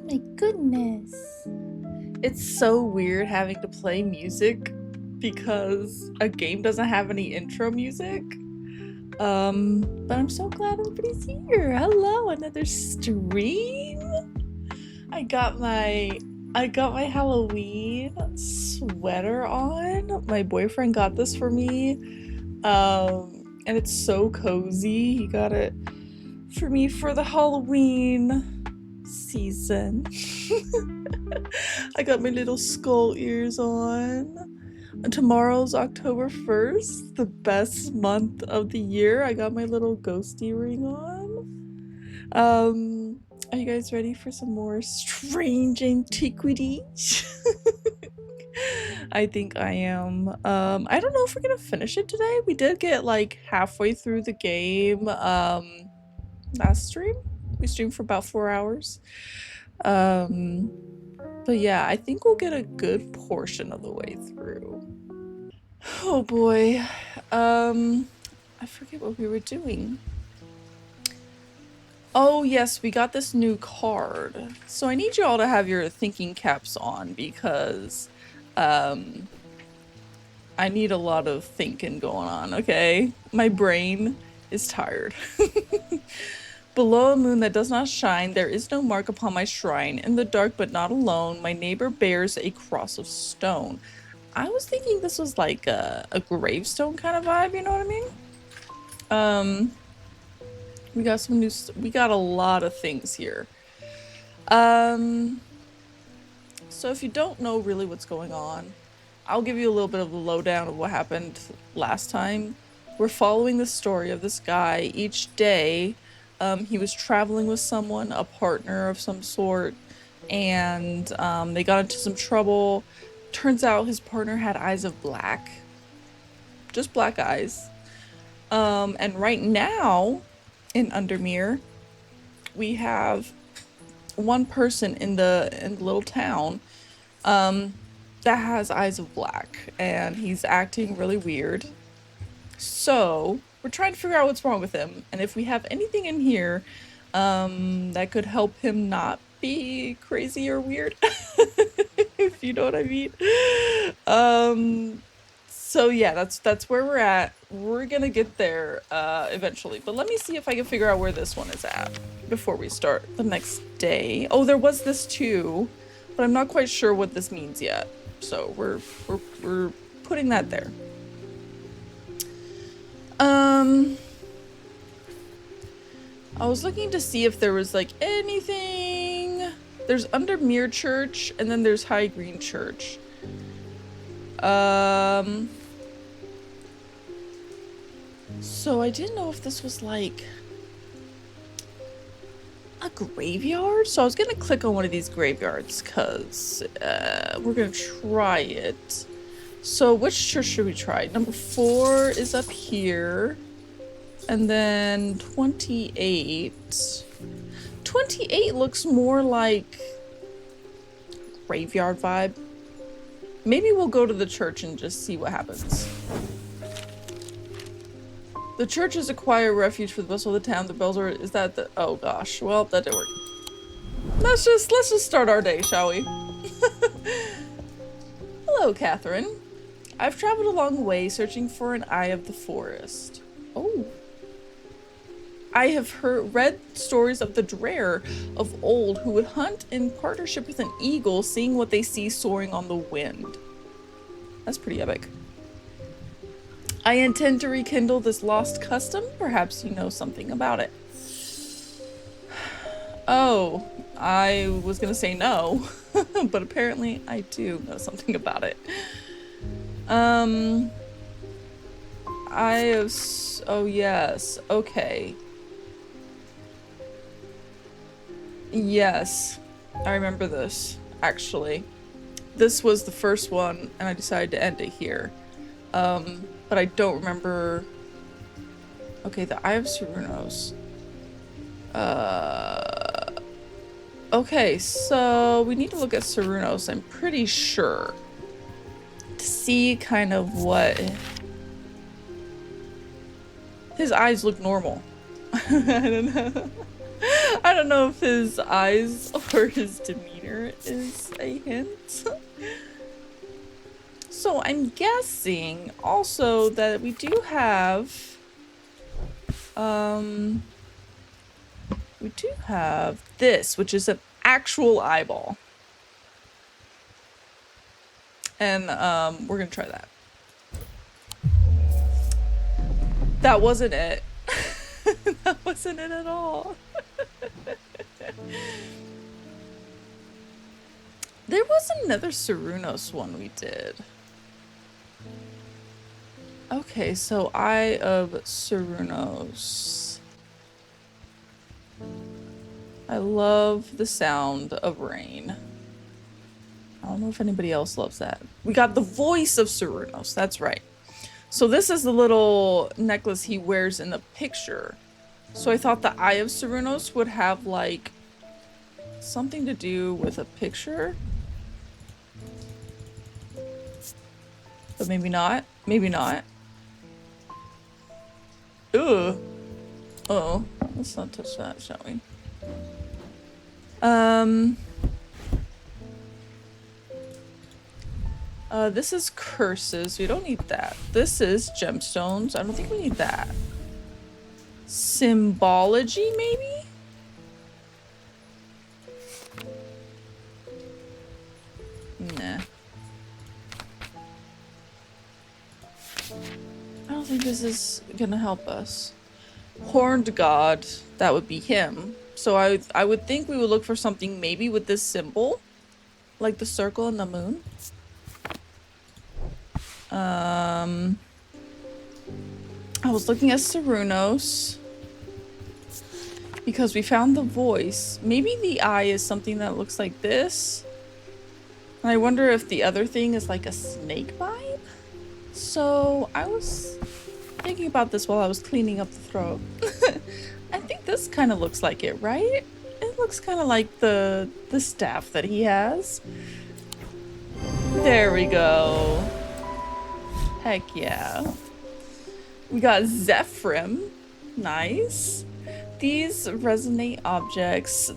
My goodness. It's so weird having to play music because a game doesn't have any intro music. But I'm so glad everybody's here. Hello, another stream. I got my Halloween sweater on. My boyfriend got this for me. And it's so cozy. He got it for me for the Halloween season. I got my little skull ears on. Tomorrow's October 1st, the best month of the year. I got my little ghosty ring on. Are you guys ready for some more strange antiquities? I think I am. I don't know if we're gonna finish it today. We did get like halfway through the game last stream. We streamed for about 4 hours. But yeah, I think we'll get a good portion of the way through. Oh boy. I forget what we were doing. Oh yes, we got this new card. So I need you all to have your thinking caps on because I need a lot of thinking going on, okay? My brain is tired. Below a moon that does not shine, there is no mark upon my shrine. In the dark but not alone, my neighbor bears a cross of stone. I was thinking this was like a gravestone kind of vibe, you know what I mean? We got some new, we got a lot of things here. So if you don't know really what's going on, I'll give you a little bit of the lowdown of what happened last time. We're following the story of this guy each day. He was traveling with someone, a partner of some sort, and they got into some trouble. Turns out his partner had eyes of black. Just black eyes. And right now, in Undermere, we have one person in the little town that has eyes of black, and he's acting really weird. So we're trying to figure out what's wrong with him, and if we have anything in here that could help him not be crazy or weird, if you know what I mean. So yeah, that's where we're at. We're gonna get there eventually, but let me see if I can figure out where this one is at before we start the next day. Oh, there was this too, but I'm not quite sure what this means yet. So we're putting that there. I was looking to see if there was like anything. There's Undermere Church and then there's High Green Church. So I didn't know if this was like a graveyard. So I was gonna click on one of these graveyards because we're gonna try it. So which church should we try? Number 4 is up here. And then 28. 28 looks more like graveyard vibe. Maybe we'll go to the church and just see what happens. The church is a quiet refuge for the bustle of the town. The bells are, is that the, oh gosh, well, that didn't work. Let's just start our day, shall we? Hello, Catherine. I've traveled a long way searching for an eye of the forest. Oh. I have read stories of the Dreher of old who would hunt in partnership with an eagle, seeing what they see soaring on the wind. That's pretty epic. I intend to rekindle this lost custom. Perhaps you know something about it. Oh, I was gonna say no, but apparently I do know something about it. Oh yes, okay. Yes, I remember this, actually. This was the first one, and I decided to end it here. But I don't remember... Okay, the Eye of Cernunnos. Okay, so we need to look at Cernunnos, I'm pretty sure. To see kind of what... His eyes look normal. I don't know. I don't know if his eyes or his demeanor is a hint. So I'm guessing also that we do have this, which is an actual eyeball. And we're gonna try that. That wasn't it. That wasn't it at all. There was another Cernunnos one we did. Okay, so Eye of Cernunnos. I love the sound of rain. I don't know if anybody else loves that. We got the voice of Cernunnos, that's right. So this is the little necklace he wears in the picture. So I thought the Eye of Cernunnos would have like something to do with a picture. But maybe not. Maybe not. Ugh. Oh, let's not touch that, shall we? This is curses. We don't need that. This is gemstones. I don't think we need that. Symbology, maybe? Nah. I don't think this is gonna help us. Horned god, that would be him. So I would think we would look for something maybe with this symbol, like the circle and the moon. I was looking at Cernunnos because we found the voice. Maybe the eye is something that looks like this. And I wonder if the other thing is like a snake vibe. So I was thinking about this while I was cleaning up the throat. I think this kind of looks like it, right? It looks kind of like the staff that he has. There we go. Heck yeah. We got Zephyrim. Nice. These resonant objects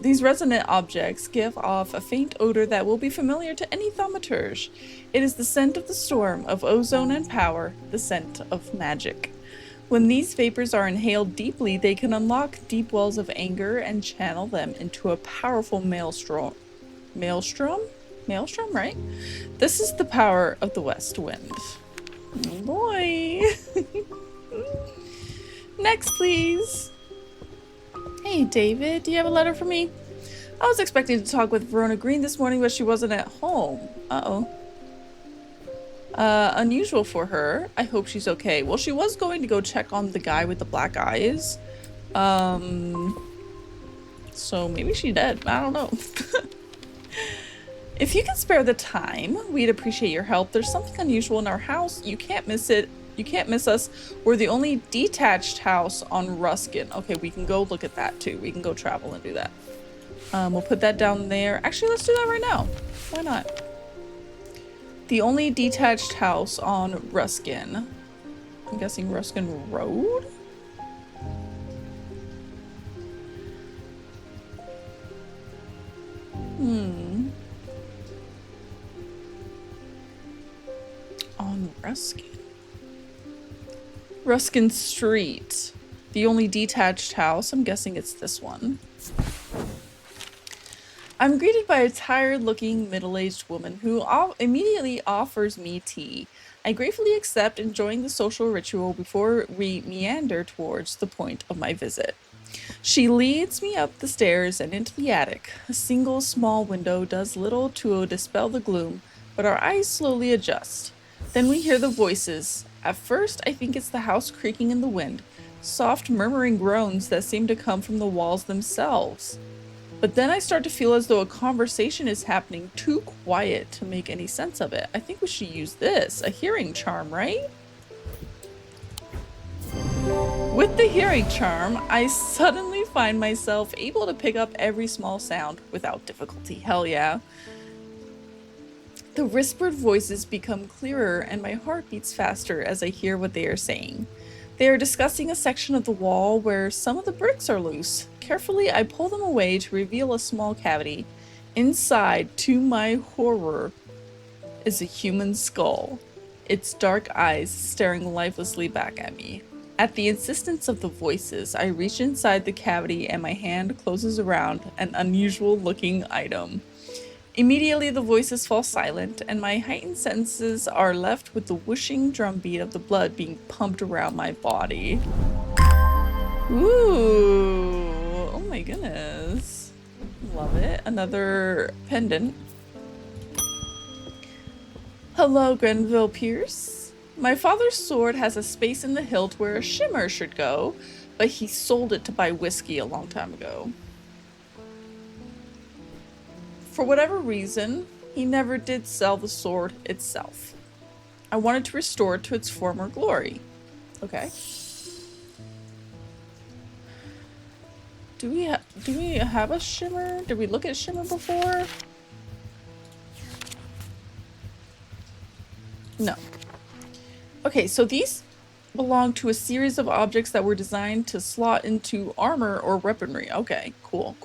give off a faint odor that will be familiar to any thaumaturge. It is the scent of the storm, of ozone and power, the scent of magic. When these vapors are inhaled deeply, they can unlock deep wells of anger and channel them into a powerful maelstrom. Maelstrom? Maelstrom, right? This is the power of the west wind. Oh boy. Next, please. Hey, David, do you have a letter for me? I was expecting to talk with Verona Green this morning, but she wasn't at home. Uh-oh. Unusual for her. I hope she's okay. Well, she was going to go check on the guy with the black eyes. So maybe she's dead. I don't know. If you can spare the time, we'd appreciate your help. There's something unusual in our house. You can't miss it. You can't miss us. We're the only detached house on Ruskin. Okay, we can go look at that too. We can go travel and do that. We'll put that down there. Actually, let's do that right now. Why not? The only detached house on Ruskin. I'm guessing Ruskin Road? On Ruskin. Ruskin Street. The only detached house. I'm guessing it's this one. I'm greeted by a tired-looking, middle-aged woman who immediately offers me tea. I gratefully accept, enjoying the social ritual before we meander towards the point of my visit. She leads me up the stairs and into the attic. A single small window does little to dispel the gloom, but our eyes slowly adjust. Then we hear the voices. At first, I think it's the house creaking in the wind, soft murmuring groans that seem to come from the walls themselves. But then I start to feel as though a conversation is happening too quiet to make any sense of it. I think we should use this, a hearing charm, right? With the hearing charm, I suddenly find myself able to pick up every small sound without difficulty. Hell yeah. The whispered voices become clearer and my heart beats faster as I hear what they are saying. They are discussing a section of the wall where some of the bricks are loose. Carefully, I pull them away to reveal a small cavity. Inside, to my horror, is a human skull, its dark eyes staring lifelessly back at me. At the insistence of the voices, I reach inside the cavity and my hand closes around an unusual looking item. Immediately, the voices fall silent, and my heightened senses are left with the whooshing drumbeat of the blood being pumped around my body. Ooh! Oh my goodness. Love it. Another pendant. Hello, Grenville Pierce. My father's sword has a space in the hilt where a shimmer should go, but he sold it to buy whiskey a long time ago. For whatever reason, he never did sell the sword itself. I wanted to restore it to its former glory. Okay. Do we have a shimmer? Did we look at shimmer before? No. Okay, so these belong to a series of objects that were designed to slot into armor or weaponry. Okay, cool.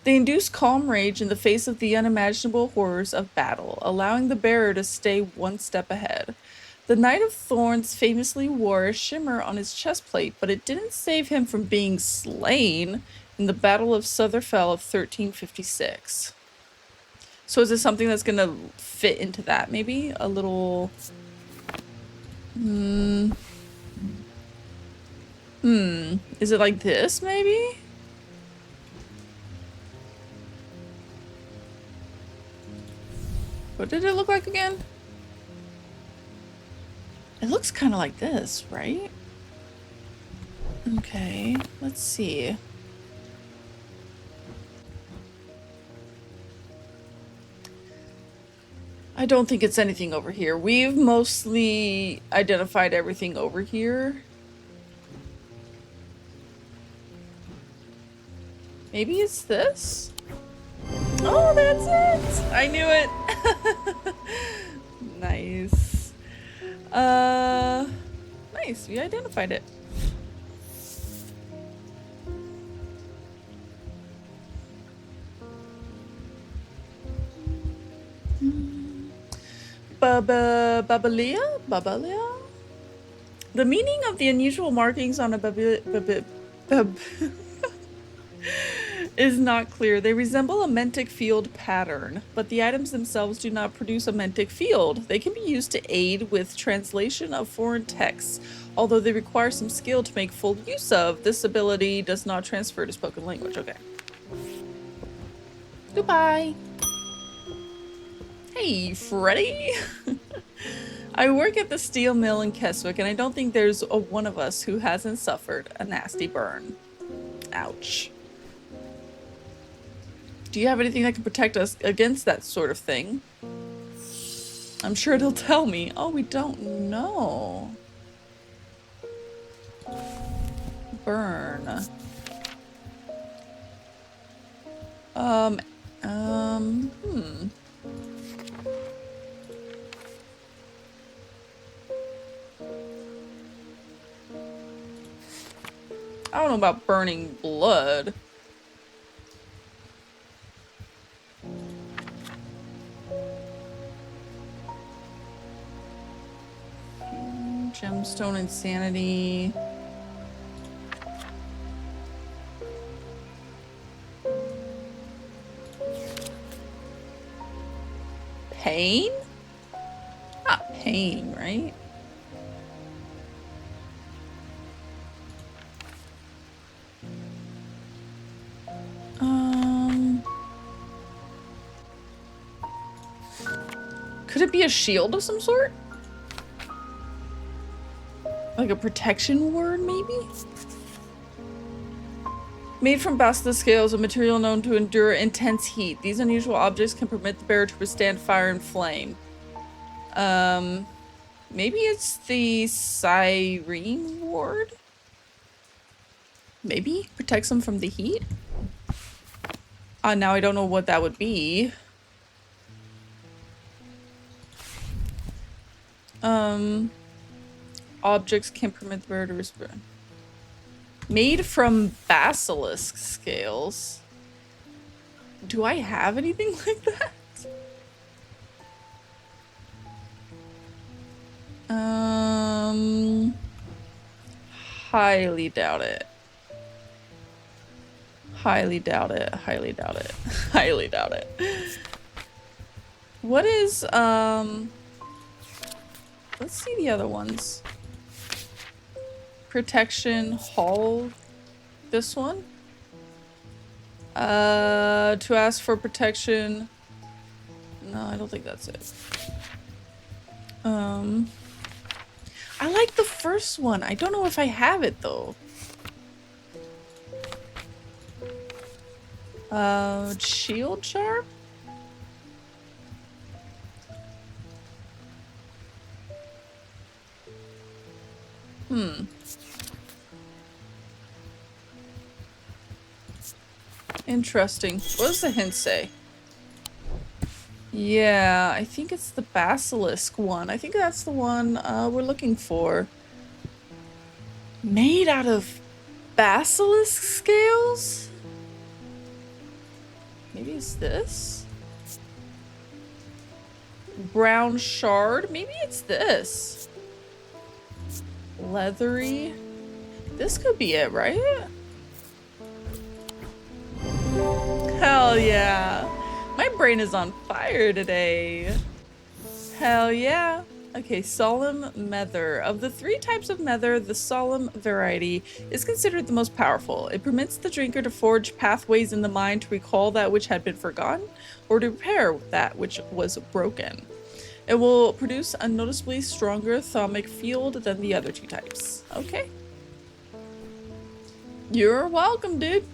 They induce calm rage in the face of the unimaginable horrors of battle, allowing the bearer to stay one step ahead. The Knight of Thorns famously wore a shimmer on his chest plate, but it didn't save him from being slain in the Battle of Sutherfell of 1356. So is this something that's gonna fit into that, maybe? A little... Is it like this, maybe? What did it look like again? It looks kind of like this, right? Okay, let's see. I don't think it's anything over here. We've mostly identified everything over here. Maybe it's this? Oh, that's it! I knew it! Nice. Nice, we identified it. Babalia? The meaning of the unusual markings on a is not clear. They resemble a mentic field pattern, but the items themselves do not produce a mentic field. They can be used to aid with translation of foreign texts, although they require some skill to make full use of. This ability does not transfer to spoken language. Okay. Goodbye. Hey, Freddy. I work at the steel mill in Keswick, and I don't think there's a one of us who hasn't suffered a nasty burn. Ouch. Do you have anything that can protect us against that sort of thing? I'm sure it'll tell me. Oh, we don't know. Burn. I don't know about burning blood. Gemstone insanity. Pain? Not pain, right? Could it be a shield of some sort? Like a protection word, maybe? Made from basilisk scales, a material known to endure intense heat. These unusual objects can permit the bearer to withstand fire and flame. Maybe it's the Cyrene ward? Maybe? Protects them from the heat? Now I don't know what that would be. Objects can permit the bearer to respond. Made from basilisk scales. Do I have anything like that? Highly doubt it. Highly doubt it. Highly doubt it. Highly doubt it. What is, let's see the other ones. Protection, hull, this one. To ask for protection. No, I don't think that's it. I like the first one. I don't know if I have it though. Shield charm? Interesting. What does the hint say? Yeah, I think it's the basilisk one. I think that's the one we're looking for. Made out of basilisk scales? Maybe it's this? Brown shard? Maybe it's this. Leathery? This could be it, right? Hell yeah. My brain is on fire today. Hell yeah. Okay, solemn mether. Of the 3 types of mether, the solemn variety is considered the most powerful. It permits the drinker to forge pathways in the mind to recall that which had been forgotten or to repair that which was broken. It will produce a noticeably stronger thaumic field than the other 2 types. Okay. You're welcome, dude.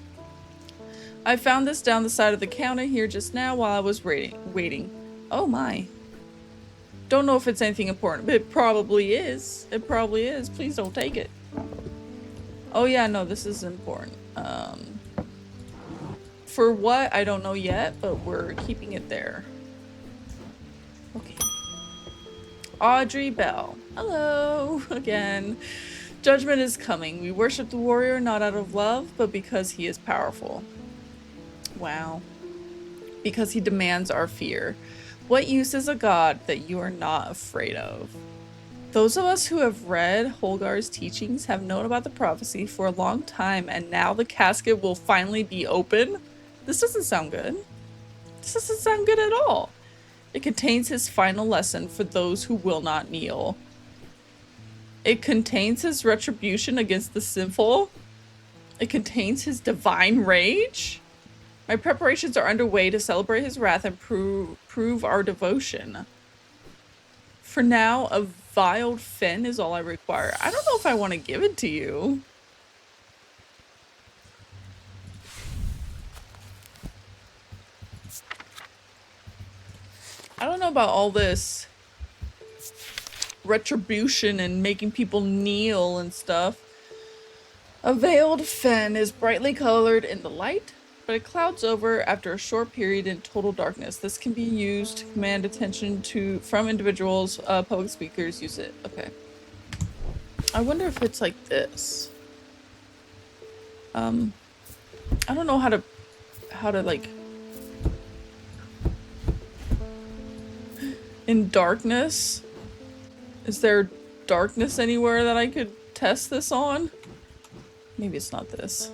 I found this down the side of the counter here just now while I was waiting. Oh my. Don't know if it's anything important, but it probably is. It probably is. Please don't take it. Oh yeah, no, this is important. For what? I don't know yet, but we're keeping it there. Okay. Audrey Bell. Hello again. Judgment is coming. We worship the warrior not out of love, but because he is powerful. Wow. Because he demands our fear. What use is a god that you are not afraid of? Those of us who have read Holgar's teachings have known about the prophecy for a long time, and now the casket will finally be open? This doesn't sound good. This doesn't sound good at all. It contains his final lesson for those who will not kneel. It contains his retribution against the sinful. It contains his divine rage. My preparations are underway to celebrate his wrath and prove our devotion. For now, a vialed fen is all I require. I don't know if I want to give it to you. I don't know about all this retribution and making people kneel and stuff. A veiled fen is brightly colored in the light, but it clouds over after a short period in total darkness. This can be used to command attention from individuals. Public speakers use it. Okay. I wonder if it's like this. I don't know how to like in darkness. Is there darkness anywhere that I could test this on? Maybe it's not this.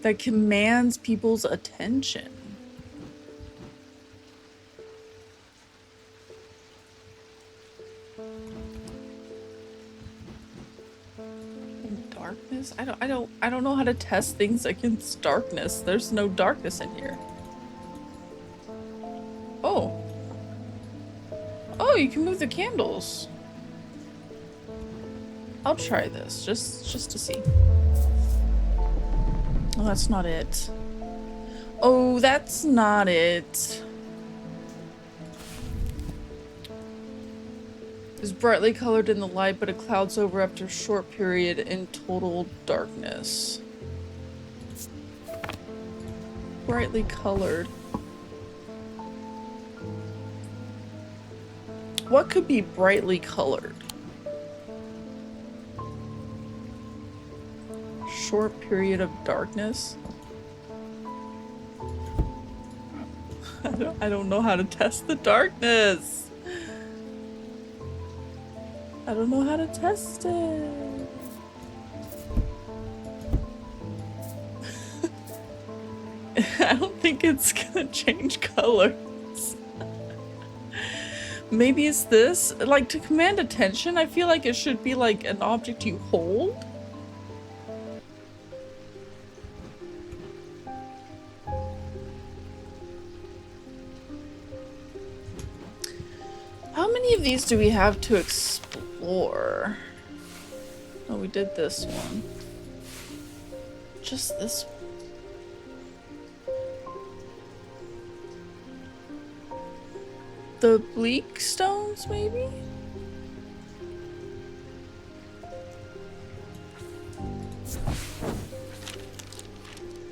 That commands people's attention. In darkness? I don't know how to test things against darkness. There's no darkness in here. Oh. Oh, you can move the candles. I'll try this just to see. Oh, that's not it. Oh, that's not it. It's brightly colored in the light, but it clouds over after a short period in total darkness. Brightly colored. What could be brightly colored? short period of darkness. I don't know how to test the darkness. I don't know how to test it. I don't think it's gonna change colors. Maybe it's this? Like, to command attention, I feel like it should be like an object you hold. How many of these do we have to explore? Oh, we did this one. Just this one. The bleak stones, maybe?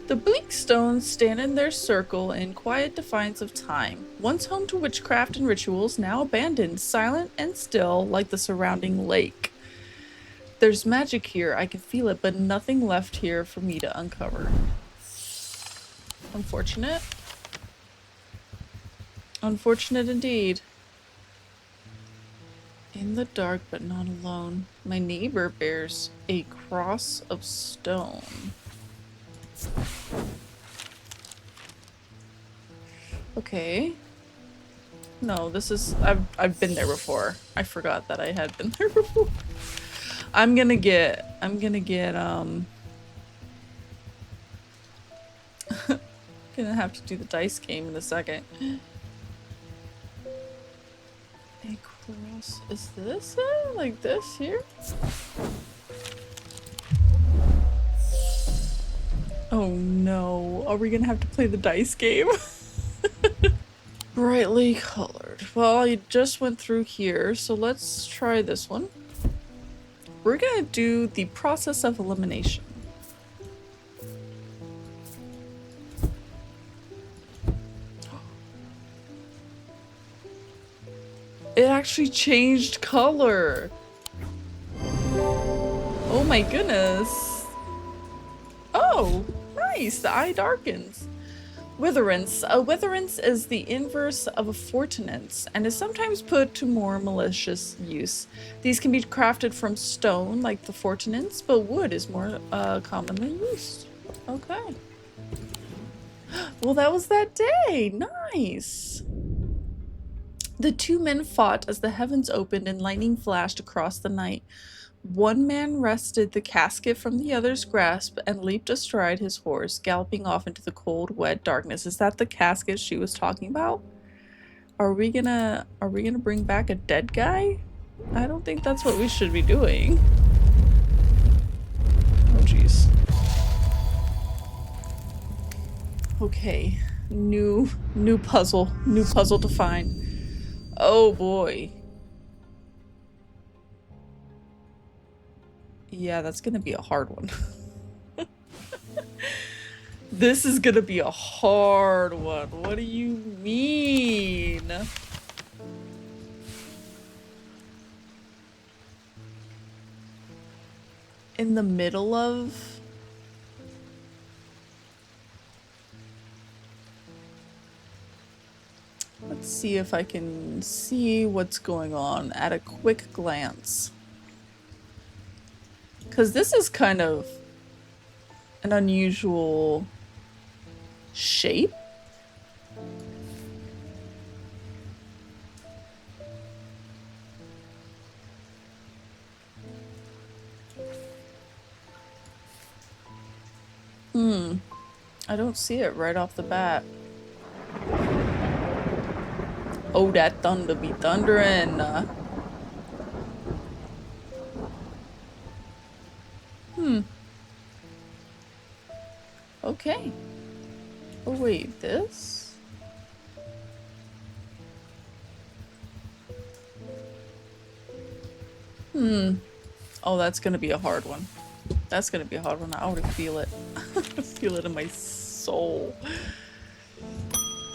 The bleak stones stand in their circle in quiet defiance of time, once home to witchcraft and rituals, now abandoned, silent and still like the surrounding lake. There's magic here, I can feel it, but nothing left here for me to uncover. Unfortunate. Unfortunate indeed. In the dark, but not alone. My neighbor bears a cross of stone. Okay. No, this is... I've been there before. I forgot that I had been there before. I'm gonna get gonna have to do the dice game in a second. A cross. Is this it? Like this here? Oh no. Are we gonna have to play the dice game? Brightly colored. Well, I just went through here, so let's try this one. We're gonna do the process of elimination. It actually changed color. Oh my goodness. Oh, nice. The eye darkens. Witherance. A witherance is the inverse of a fortinance and is sometimes put to more malicious use. These can be crafted from stone like the fortinance, but wood is more commonly used. Okay. Well, that was that day. Nice. The two men fought as the heavens opened and lightning flashed across the night. One man wrested the casket from the other's grasp and leaped astride his horse, galloping off into the cold, wet darkness. Is that the casket she was talking about? Are we gonna bring back a dead guy? I don't think that's what we should be doing. Oh jeez. Okay. New puzzle to find. Oh boy. Yeah, that's gonna be a hard one. This is gonna be a hard one. What do you mean? In the middle of... Let's see if I can see what's going on at a quick glance. Because this is kind of an unusual shape. I don't see it right off the bat. Oh, that thunder be thundering. Okay. Oh wait, this? Oh, that's gonna be a hard one. That's gonna be a hard one. I already feel it. I feel it in my soul.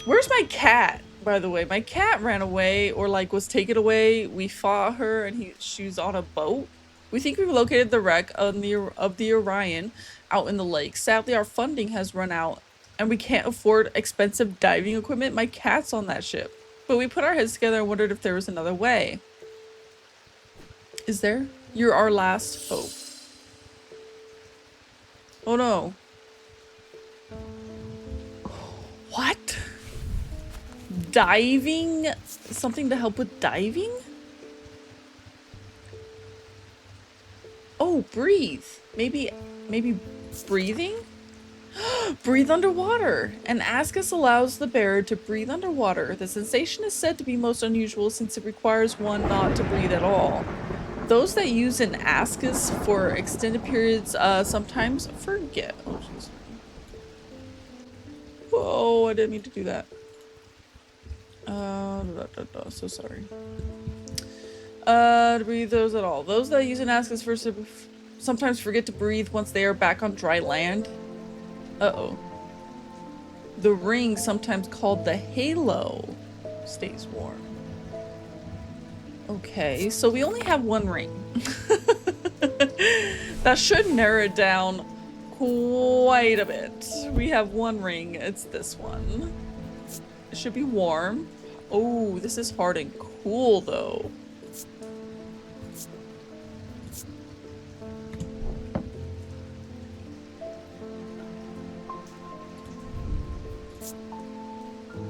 Where's my cat, by the way? My cat ran away, or like was taken away. We fought her and she was on a boat. We think we've located the wreck of the Orion out in the lake. Sadly, our funding has run out and we can't afford expensive diving equipment. My cat's on that ship. But we put our heads together and wondered if there was another way. Is there? You're our last hope. Oh no. What? Diving? Something to help with diving? Oh, breathe. Maybe breathing? Breathe underwater. An ascus allows the bearer to breathe underwater. The sensation is said to be most unusual since it requires one not to breathe at all. Those that use an ascus for extended periods sometimes forget. Oh, jeez. Whoa, I didn't mean to do that. So sorry. To breathe those at all. Those that use an ascus for sometimes forget to breathe once they are back on dry land. Uh-oh. The ring, sometimes called the halo, stays warm. Okay, so we only have one ring. That should narrow it down quite a bit. We have one ring. It's this one. It should be warm. Oh, this is hard and cool, though.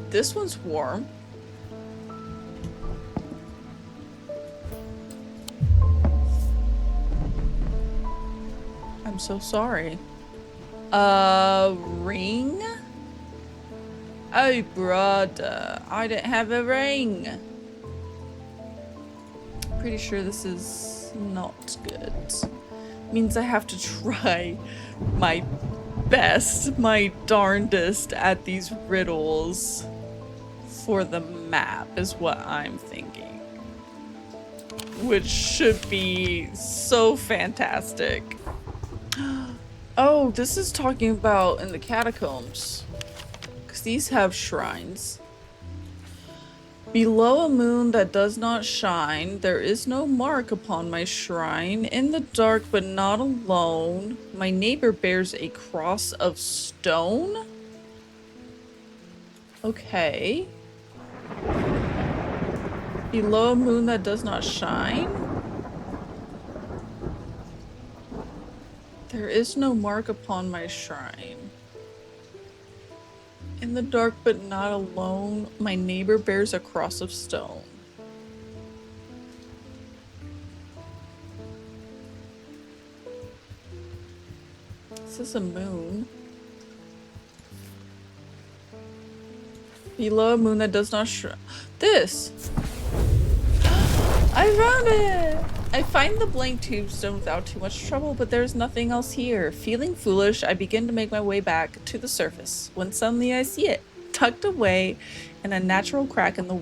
This one's warm. I'm so sorry. Ring? Oh, brother, I didn't have a ring. Pretty sure this is not good. Means I have to try my best, my darndest at these riddles for the map is what I'm thinking. Which should be so fantastic. Oh, this is talking about in the catacombs. Because these have shrines. Below a moon that does not shine, there is no mark upon my shrine. In the dark but not alone, my neighbor bears a cross of stone? Okay. Below a moon that does not shine? There is no mark upon my shrine. In the dark but not alone, my neighbor bears a cross of stone. This is a moon. Below a moon that does not shine. This! I found it! I find the blank tombstone without too much trouble, but there's nothing else here. Feeling foolish, I begin to make my way back to the surface, when suddenly I see it, tucked away in a natural crack in the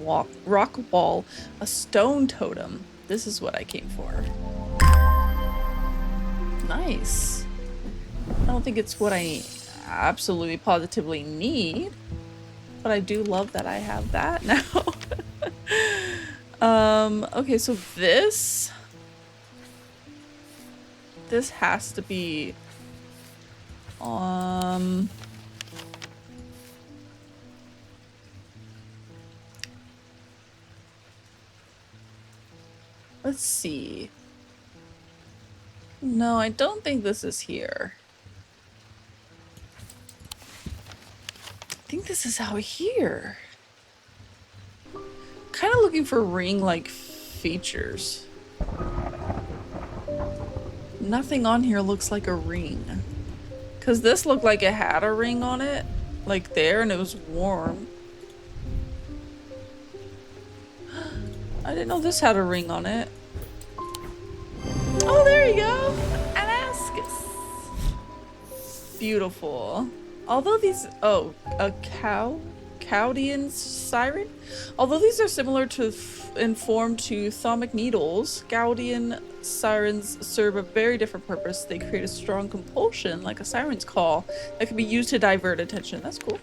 rock wall, a stone totem. This is what I came for. Nice. I don't think it's what I absolutely positively need, but I do love that I have that now. Okay, so this has to be, let's see. No, I don't think this is here. I think this is out here. Kind of looking for ring-like features. Nothing on here looks like a ring. Because this looked like it had a ring on it. Like there, and it was warm. I didn't know this had a ring on it. Oh, there you go! An ascus. Beautiful. Although these... Oh, a Caudian siren? Although these are similar to in form to thermic needles, Gaudian sirens serve a very different purpose. They create a strong compulsion, like a siren's call, that can be used to divert attention. That's cool.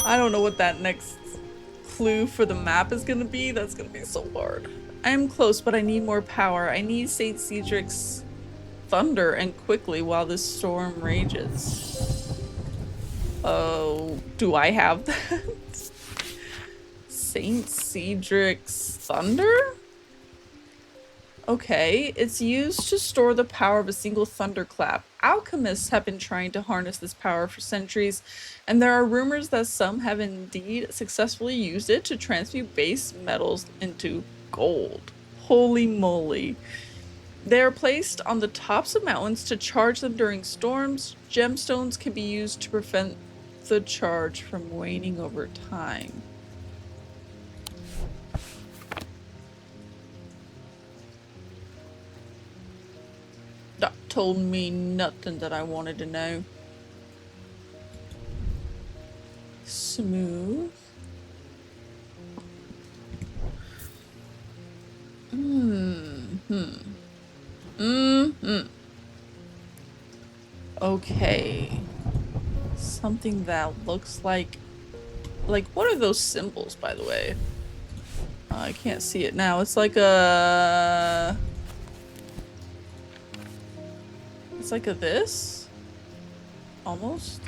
I don't know what that next clue for the map is gonna be. That's gonna be so hard. I am close, but I need more power. I need St. Cedric's thunder and quickly while this storm rages. Oh, do I have that? St. Cedric's thunder? Okay, it's used to store the power of a single thunderclap. Alchemists have been trying to harness this power for centuries, and there are rumors that some have indeed successfully used it to transmute base metals into gold. Holy moly. They are placed on the tops of mountains to charge them during storms. Gemstones can be used to prevent the charge from waning over time. That told me nothing that I wanted to know. Smooth. Okay. Something that looks like what are those symbols, by the way? I can't see it now. It's like a this? Almost.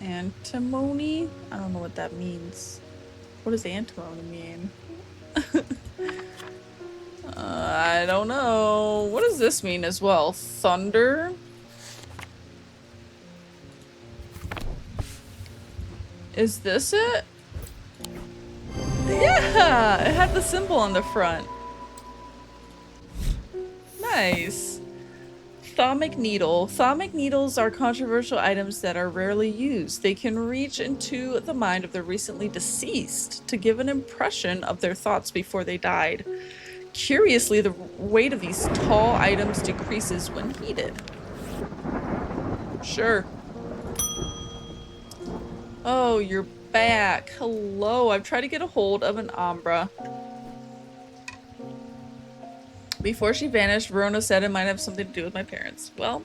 Antimony? I don't know what that means. What does antimony mean? I don't know. What does this mean as well? Thunder? Is this it? Yeah! It had the symbol on the front. Nice. Thaumic needle. Thaumic needles are controversial items that are rarely used. They can reach into the mind of the recently deceased to give an impression of their thoughts before they died. Curiously, the weight of these tall items decreases when heated. Sure. Oh, you're back. Hello. I've tried to get a hold of an Umbra. Before she vanished, Verona said it might have something to do with my parents. Well,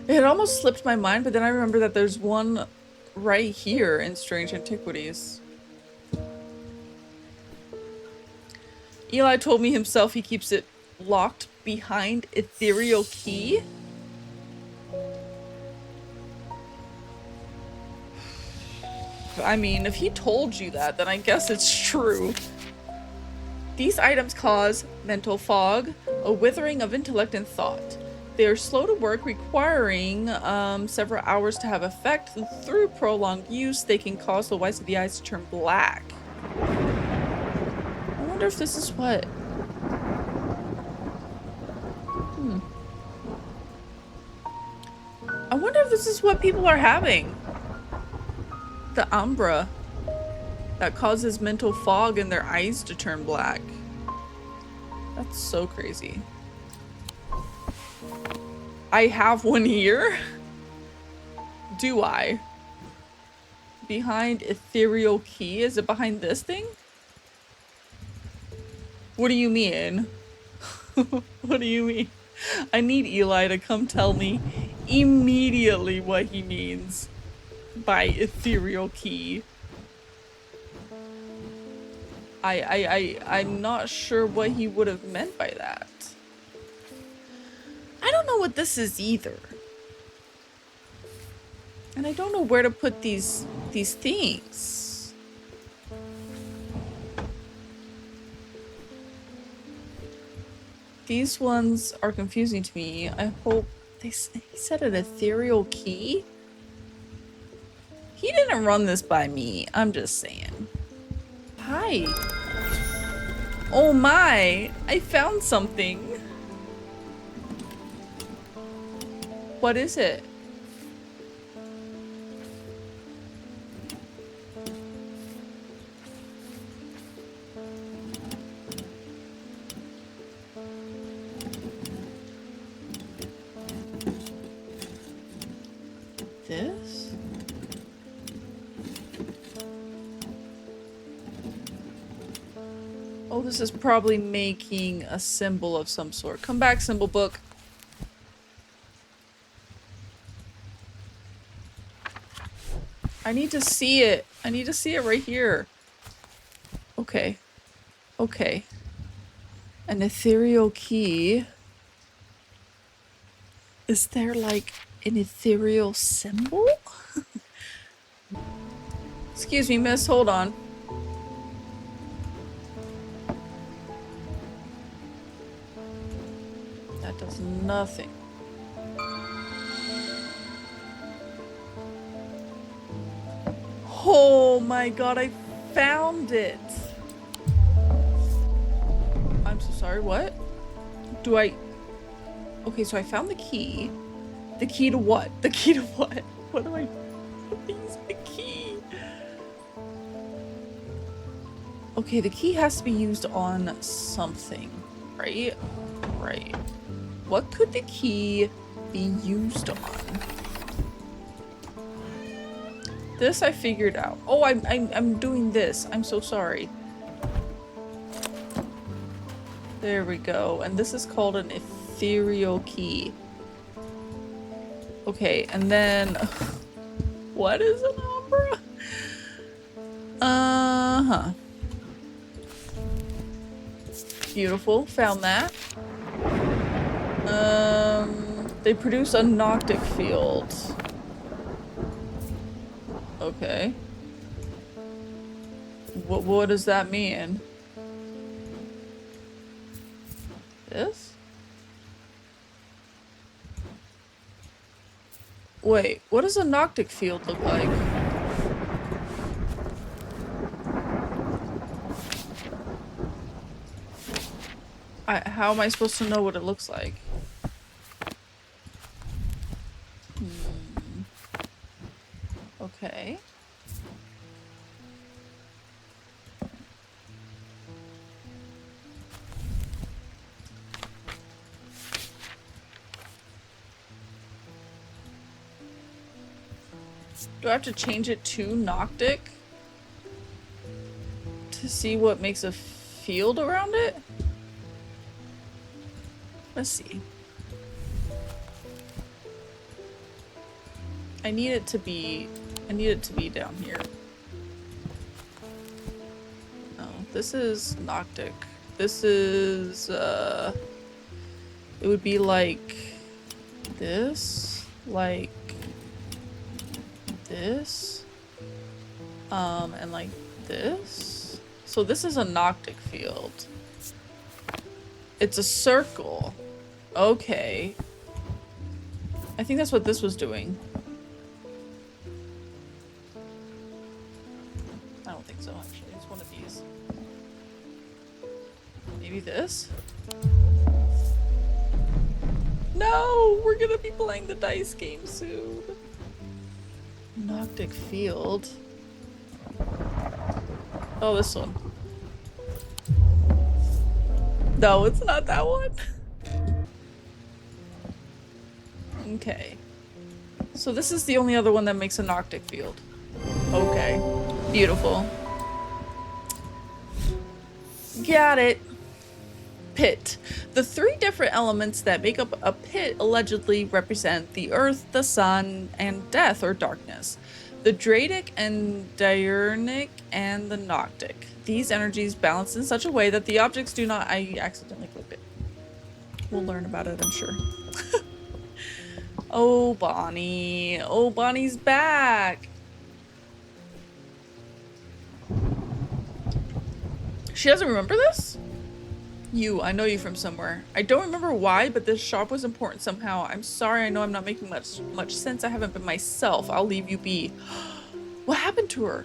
it had almost slipped my mind, but then I remember that there's one right here in Strange Antiquities. Eli told me himself he keeps it locked behind ethereal key. I mean, if he told you that, then I guess it's true. These items cause mental fog, a withering of intellect and thought. They are slow to work, requiring several hours to have effect. Through prolonged use, they can cause the whites of the eyes to turn black. I wonder if this is what... I wonder if this is what people are having. The Umbra that causes mental fog and their eyes to turn black. That's so crazy. I have one here. Do I? Behind ethereal key? Is it behind this thing? What do you mean? What do you mean? I need Eli to come tell me immediately what he means by ethereal key. I'm not sure what he would have meant by that. I don't know what this is either. And I don't know where to put these things. These ones are confusing to me. I hope he said an ethereal key. He didn't run this by me. I'm just saying. Hi. Oh my, I found something. What is it? This? Oh, this is probably making a symbol of some sort. Come back, symbol book. I need to see it. I need to see it right here. Okay. Okay. An ethereal key. Is there like an ethereal symbol? Excuse me, miss. Hold on. That does nothing. Oh my god, I found it. I'm so sorry, what? Do I... Okay, so I found the key. The key to what? The key to what? What do I... Use the key? Okay, the key has to be used on something, right? Right. What could the key be used on? This I figured out. Oh, I'm doing this. I'm so sorry. There we go. And this is called an ethereal key. Okay, and then what is an opera? Uh-huh. Beautiful. Found that. They produce a noctic field. Okay. What does that mean? This? Wait, what does a noctic field look like? How am I supposed to know what it looks like? Okay. Do I have to change it to Noctic to see what makes a field around it? Let's see. I need it to be down here. No, this is Noctic. This is it would be like this, like this, and like this. So this is a Noctic field. It's a circle. Okay. I think that's what this was doing. I don't think so, actually. It's one of these. Maybe this? No! We're gonna be playing the dice game soon. Noctic field. Oh, this one. No, it's not that one. Okay. So this is the only other one that makes a Noctic field. Okay. Beautiful. Got it. Pit. The three different elements that make up a pit allegedly represent the earth, the sun, and death or darkness. The Dradic and Diurnic and the Noctic. These energies balance in such a way that the objects do not... I accidentally clicked it. We'll learn about it, I'm sure. Oh, Bonnie. Oh, Bonnie's back. She doesn't remember this? I know you from somewhere. I don't remember why, but this shop was important somehow. I'm sorry, I know I'm not making much sense. I haven't been myself. I'll leave you be. What happened to her?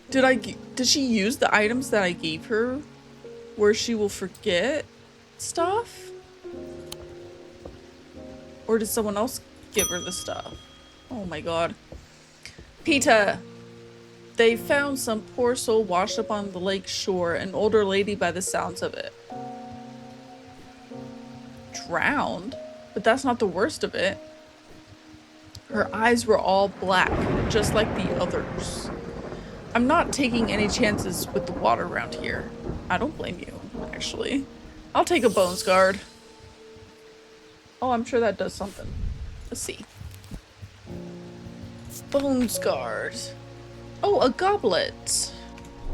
Did she use the items that I gave her where she will forget stuff? Or did someone else give her the stuff? Oh my god. Peta! They found some poor soul washed up on the lake shore, an older lady by the sounds of it. Drowned? But that's not the worst of it. Her eyes were all black, just like the others. I'm not taking any chances with the water around here. I don't blame you, actually. I'll take a bones guard. Oh, I'm sure that does something. Let's see. Bones guard. Oh, a goblet.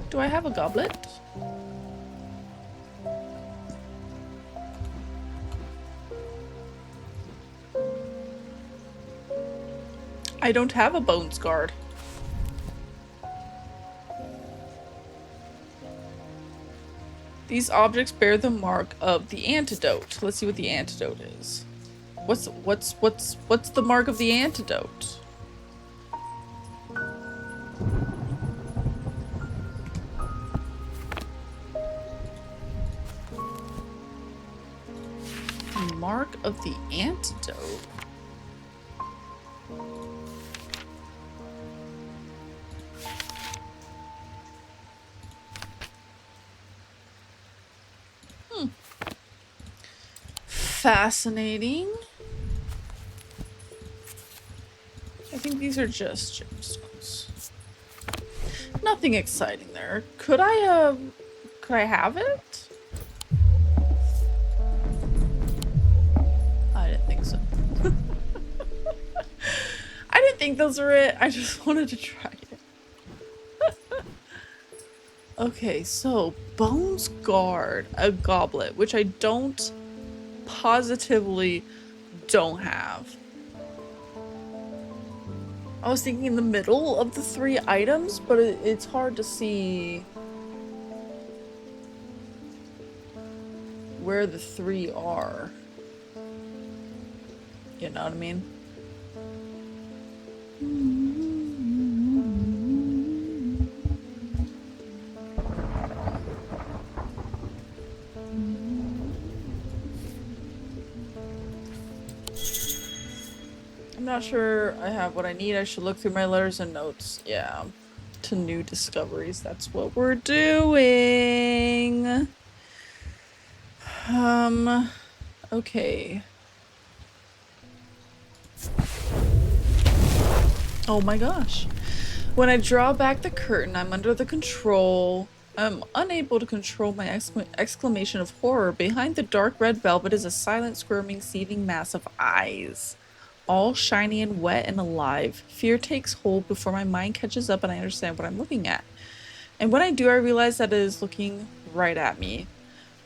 Do I have a goblet? I don't have a bones guard. These objects bear the mark of the antidote. Let's see what the antidote is. What's the mark of the antidote? The mark of the antidote. Fascinating. I think these are just gemstones. Nothing exciting there. Could I have it? I didn't think so. I didn't think those were it. I just wanted to try it. Okay, so Bones Guard, a goblet, which I positively don't have. I was thinking in the middle of the 3 items, but it's hard to see where the 3 are. You know what I mean? I'm not sure I have what I need. I should look through my letters and notes. Yeah. To new discoveries. That's what we're doing. Okay. Oh my gosh. When I draw back the curtain, I'm unable to control my exclamation of horror. Behind the dark red velvet is a silent, squirming, seething mass of eyes. All shiny and wet and alive. Fear takes hold before my mind catches up and I understand what I'm looking at. And when I do, I realize that it is looking right at me.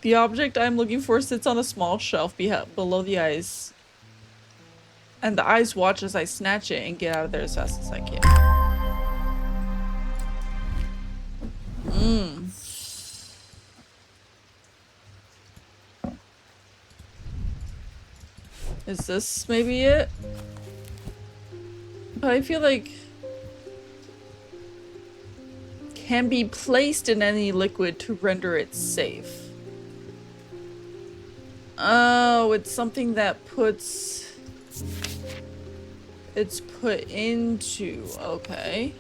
The object I'm looking for sits on a small shelf below the eyes. And the eyes watch as I snatch it and get out of there as fast as I can. Is this maybe it? But I feel like can be placed in any liquid to render it safe. Oh, it's something that it's put into. Okay.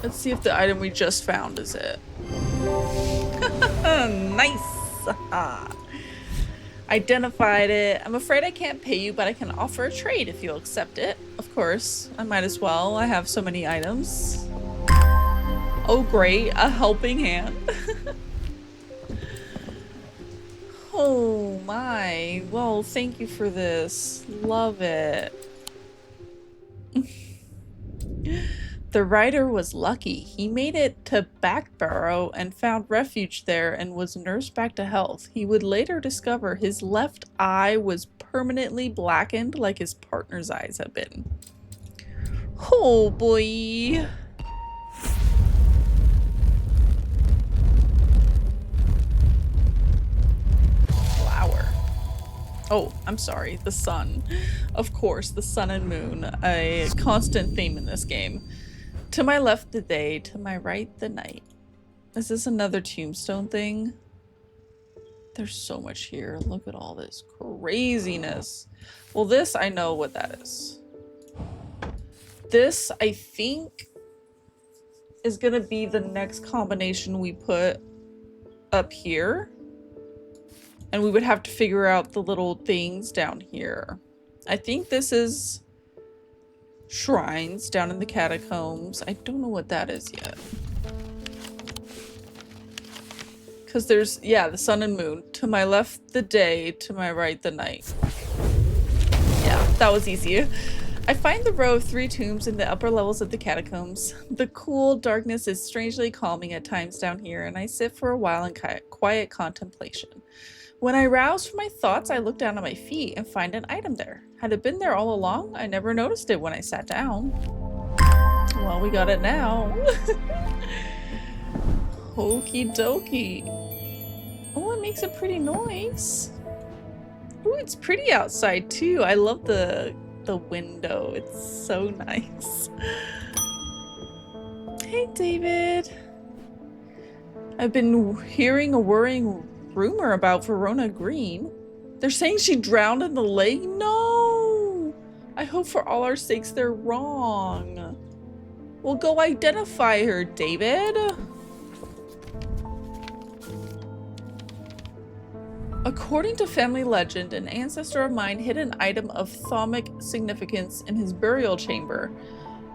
Let's see if the item we just found is it. Nice. Identified it. I'm afraid I can't pay you, but I can offer a trade if you'll accept it. Of course, I might as well. I have so many items. Oh great, a helping hand. Oh my. Well, thank you for this. Love it. The writer was lucky. He made it to Backbarrow and found refuge there and was nursed back to health. He would later discover his left eye was permanently blackened like his partner's eyes had been. Oh boy. Flower. Oh, I'm sorry. The sun. Of course, the sun and moon. A constant theme in this game. To my left the day, to my right the night. Is this another tombstone thing? There's so much here. Look at all this craziness. Well, this, I know what that is. This, I think, is gonna be the next combination we put up here. And we would have to figure out the little things down here. I think this is shrines down in the catacombs. I don't know what that is yet. Because there's, yeah, the sun and moon. To my left, the day. To my right, the night. Yeah. That was easy. I find the row of 3 tombs in the upper levels of the catacombs. The cool darkness is strangely calming at times down here, and I sit for a while in quiet contemplation. When I rouse from my thoughts, I look down at my feet and find an item there. Had it been there all along? I never noticed it when I sat down. Well, we got it now. Okie dokie. Oh, it makes a pretty noise. Oh, it's pretty outside too. I love the window. It's so nice. Hey, David. I've been hearing a worrying rumor about Verona Green. They're saying she drowned in the lake? No! I hope for all our sakes they're wrong. Well, go identify her, David. According to family legend, an ancestor of mine hid an item of thaumic significance in his burial chamber.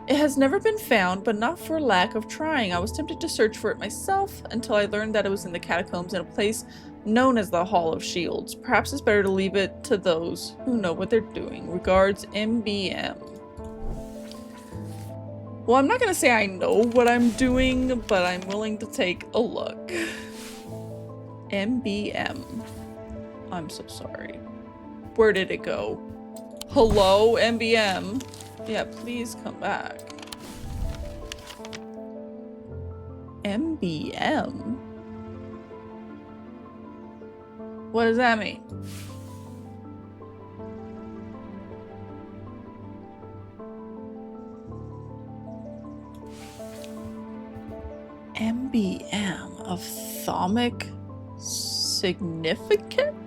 It has never been found, but not for lack of trying. I was tempted to search for it myself until I learned that it was in the catacombs in a place known as the Hall of Shields. Perhaps it's better to leave it to those who know what they're doing. Regards, MBM. Well, I'm not gonna say I know what I'm doing, but I'm willing to take a look. MBM. I'm so sorry. Where did it go? Hello, MBM? Yeah, please come back. MBM? What does that mean? MBM of thaumic significance?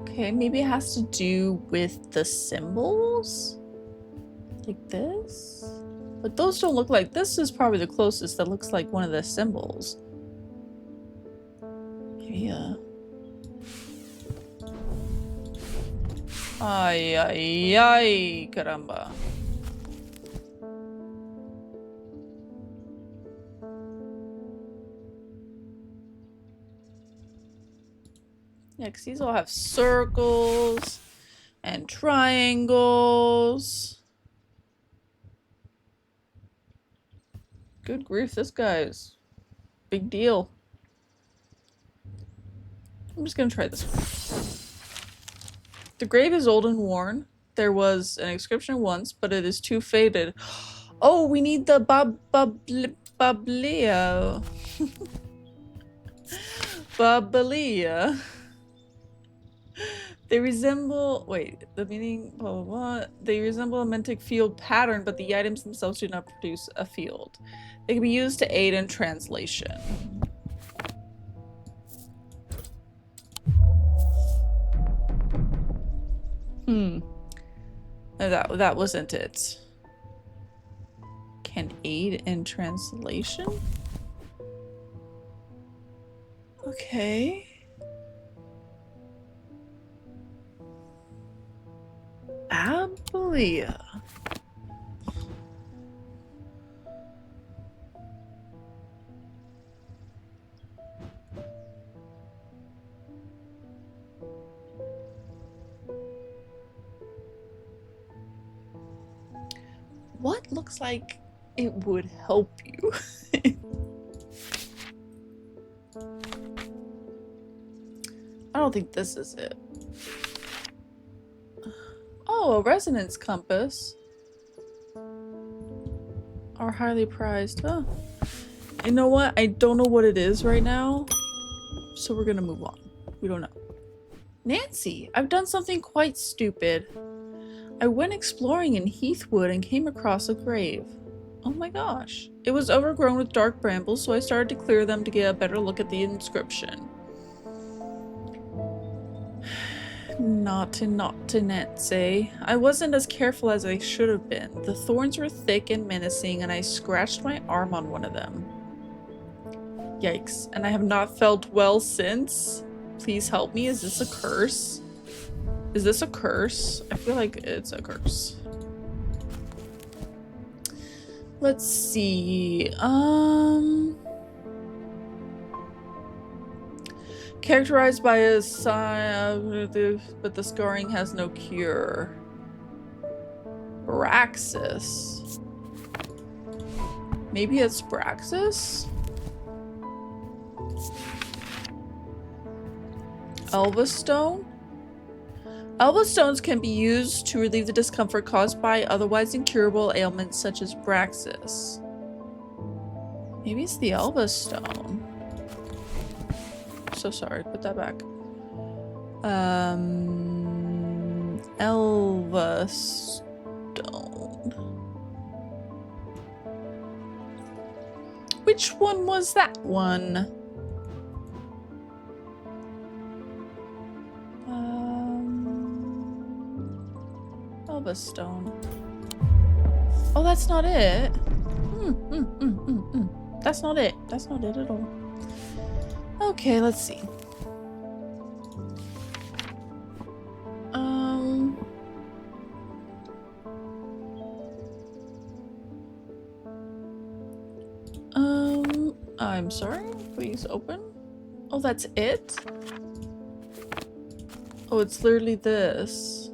Okay, maybe it has to do with the symbols? Like this? But those don't look like... This is probably the closest that looks like one of the symbols. Maybe Ay, ay, ay, caramba. Yeah, because these all have circles and triangles. Good grief, this guy's big deal. I'm just gonna try this one. The grave is old and worn. There was an inscription once, but it is too faded. Oh, we need the bablia. Bablia. They resemble, wait, the meaning, blah, blah, blah. They resemble a mantic field pattern, but the items themselves do not produce a field. They can be used to aid in translation. No, that wasn't it. Can aid in translation? Okay. Ablia. What looks like it would help you? I don't think this is it. Oh, a resonance compass. Are highly prized. Huh. You know what? I don't know what it is right now. So we're gonna move on. We don't know. Nancy, I've done something quite stupid. I went exploring in Heathwood and came across a grave. Oh my gosh. It was overgrown with dark brambles, so I started to clear them to get a better look at the inscription. Naughty Nancy. I wasn't as careful as I should have been. The thorns were thick and menacing, and I scratched my arm on one of them. Yikes. And I have not felt well since. Please help me. Is this a curse? Is this a curse? I feel like it's a curse. Let's see. Characterized by a sign, but the scarring has no cure. Braxis. Maybe it's Braxis? Elva Stone? Elva Stones can be used to relieve the discomfort caused by otherwise incurable ailments such as Braxis. Maybe it's the Elva Stone. So sorry, put that back. Elva Stone. Which one was that one? Elva Stone. Oh, that's not it. That's not it. That's not it at all. Okay, let's see. I'm sorry, please open. Oh, that's it? Oh, it's literally this.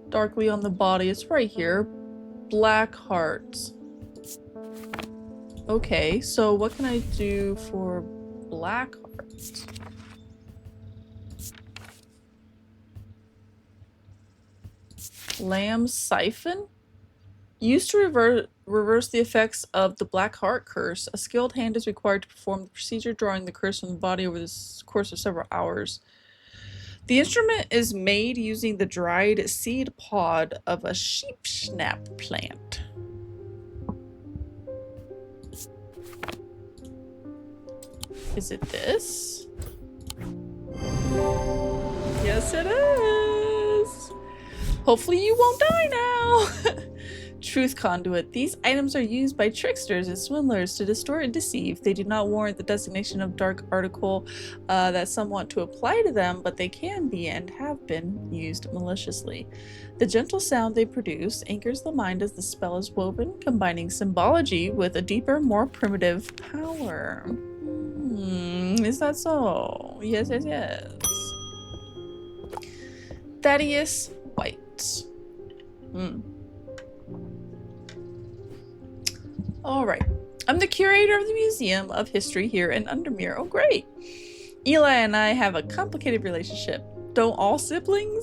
Darkly on the body, it's right here. Black hearts. Okay, so what can I do for black hearts? Lamb siphon? Used to reverse the effects of the Black Heart curse, a skilled hand is required to perform the procedure, drawing the curse from the body over the course of several hours. The instrument is made using the dried seed pod of a sheepsnap plant. Is it this? Yes, it is! Hopefully you won't die now! Truth conduit. These items are used by tricksters and swindlers to distort and deceive. They do not warrant the designation of dark article that some want to apply to them, but they can be and have been used maliciously. The gentle sound they produce anchors the mind as the spell is woven, combining symbology with a deeper, more primitive power. Is that so? Yes, yes, yes. Thaddeus White. Alright. I'm the curator of the Museum of History here in Undermere. Oh, great. Eli and I have a complicated relationship. Don't all siblings?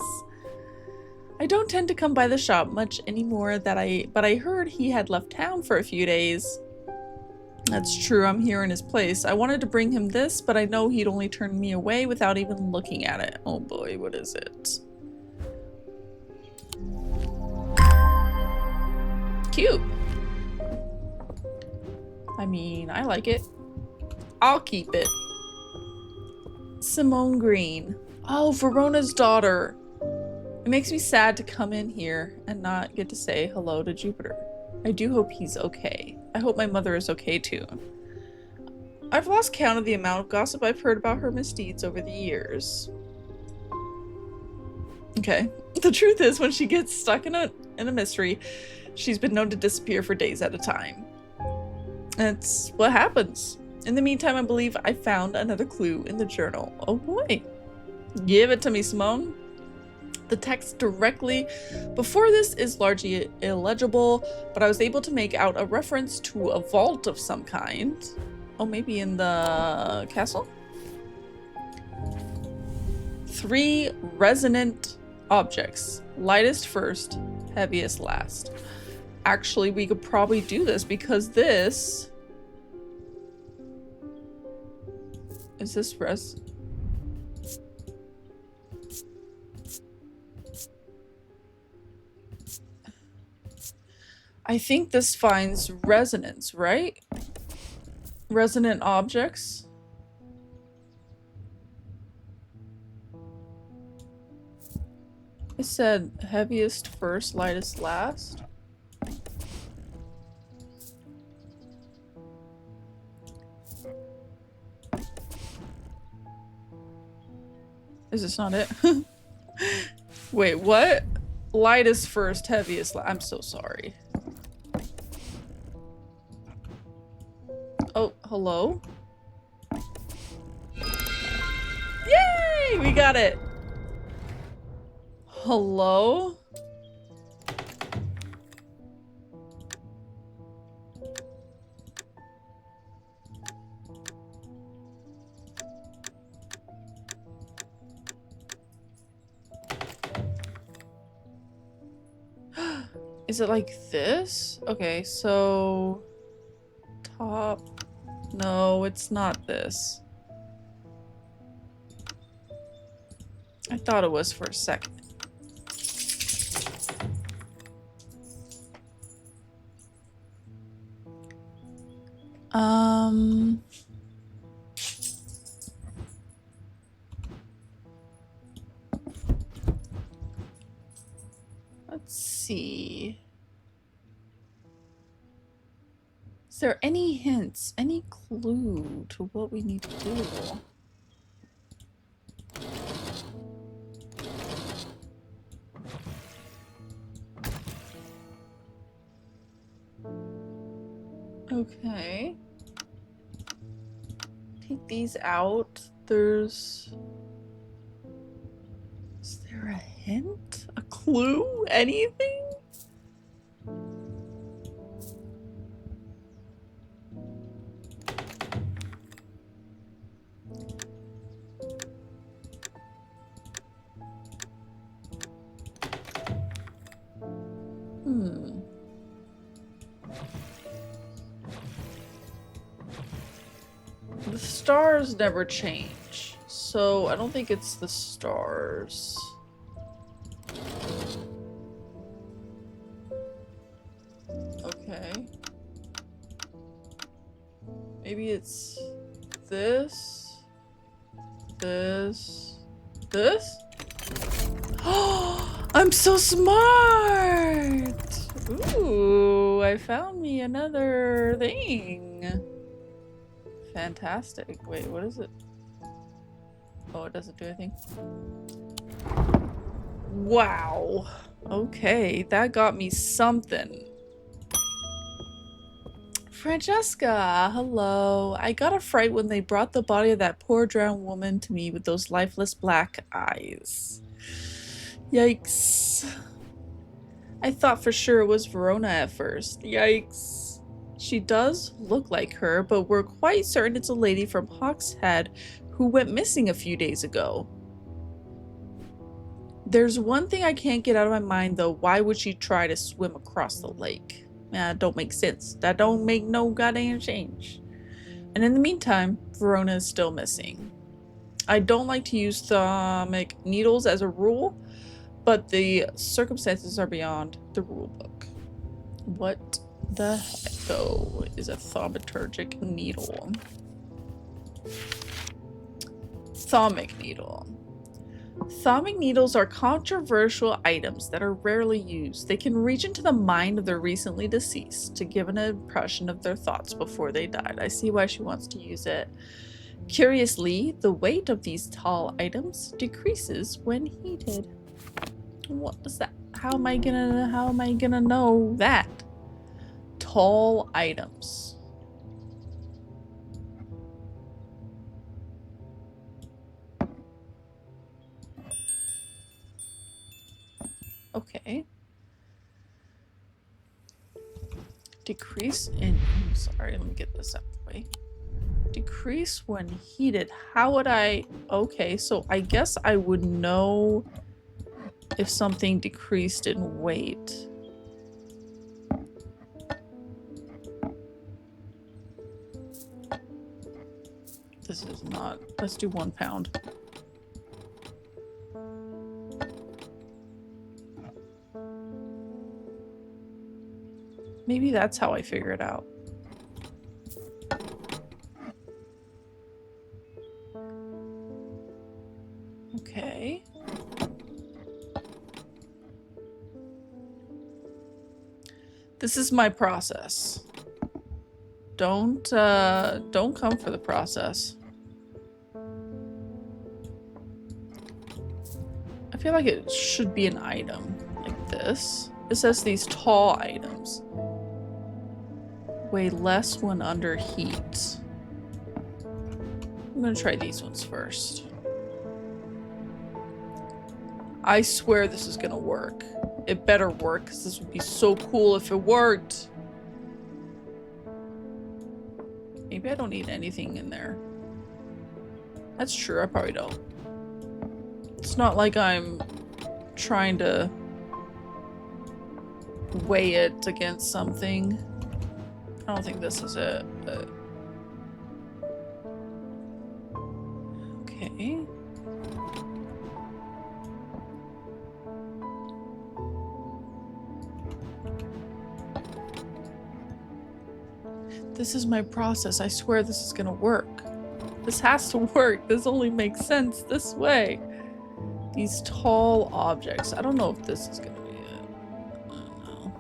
I don't tend to come by the shop much anymore, but I heard he had left town for a few days. That's true, I'm here in his place. I wanted to bring him this, but I know he'd only turn me away without even looking at it. Oh boy, what is it? Cute. I mean, I like it. I'll keep it. Simone Green. Oh, Verona's daughter. It makes me sad to come in here and not get to say hello to Jupiter. I do hope he's okay. I hope my mother is okay too. I've lost count of the amount of gossip I've heard about her misdeeds over the years. Okay. The truth is, when she gets stuck in a mystery, she's been known to disappear for days at a time. That's what happens. In the meantime, I believe I found another clue in the journal. Oh boy. Give it to me, Simone. The text directly before this is largely illegible, but I was able to make out a reference to a vault of some kind. Oh, maybe in the castle? 3 resonant objects. Lightest first, heaviest last. Actually, we could probably do this because this... Is this I think this finds resonance, right? Resonant objects. It said heaviest first, lightest last. Is this not it? Wait, what? Lightest first, heaviest last. I'm so sorry. Oh, hello? Yay, we got it. Hello? Is it like this? Okay, so top. No, it's not this. I thought it was for a second. Let's see. Is there any hints, any clue to what we need to do? Okay. Take these out. Is there a hint? A clue? Anything? The stars never change, so I don't think it's the stars. Okay. Maybe it's this? This? Oh, I'm so smart! Ooh, I found me another thing. Fantastic. Wait, what is it? Oh, it doesn't do anything. Wow. Okay, that got me something. Francesca, hello. I got a fright when they brought the body of that poor drowned woman to me with those lifeless black eyes. Yikes. I thought for sure it was Verona at first. Yikes. She does look like her, but we're quite certain it's a lady from Hawkshead who went missing a few days ago. There's one thing I can't get out of my mind though. Why would she try to swim across the lake? That don't make sense. That don't make no goddamn change. And in the meantime, Verona is still missing. I don't like to use thermic needles as a rule, but the circumstances are beyond the rule book. What the heck though is a thaumaturgic needle? Thermic needle. Thermic needles are controversial items that are rarely used. They can reach into the mind of the recently deceased to give an impression of their thoughts before they died. I see why she wants to use it. Curiously, the weight of these tall items decreases when heated. What is that? How am I gonna know that? Tall items. Okay. Decrease in, sorry, let me get this out of the way. Decrease when heated. How would I, okay, so I guess I would know if something decreased in weight. This is not, let's do 1 pound. Maybe that's how I figure it out. Okay. This is my process. Don't come for the process. I feel like it should be an item like this. It says these tall items weigh less when under heat. I'm gonna try these ones first. I swear this is gonna work. It better work, because this would be so cool if it worked. Maybe I don't need anything in there. That's true, I probably don't. It's not like I'm trying to weigh it against something. I don't think this is it, but... Okay. This is my process. I swear this is gonna work. This has to work. This only makes sense this way. These tall objects. I don't know if this is gonna be it. I don't know.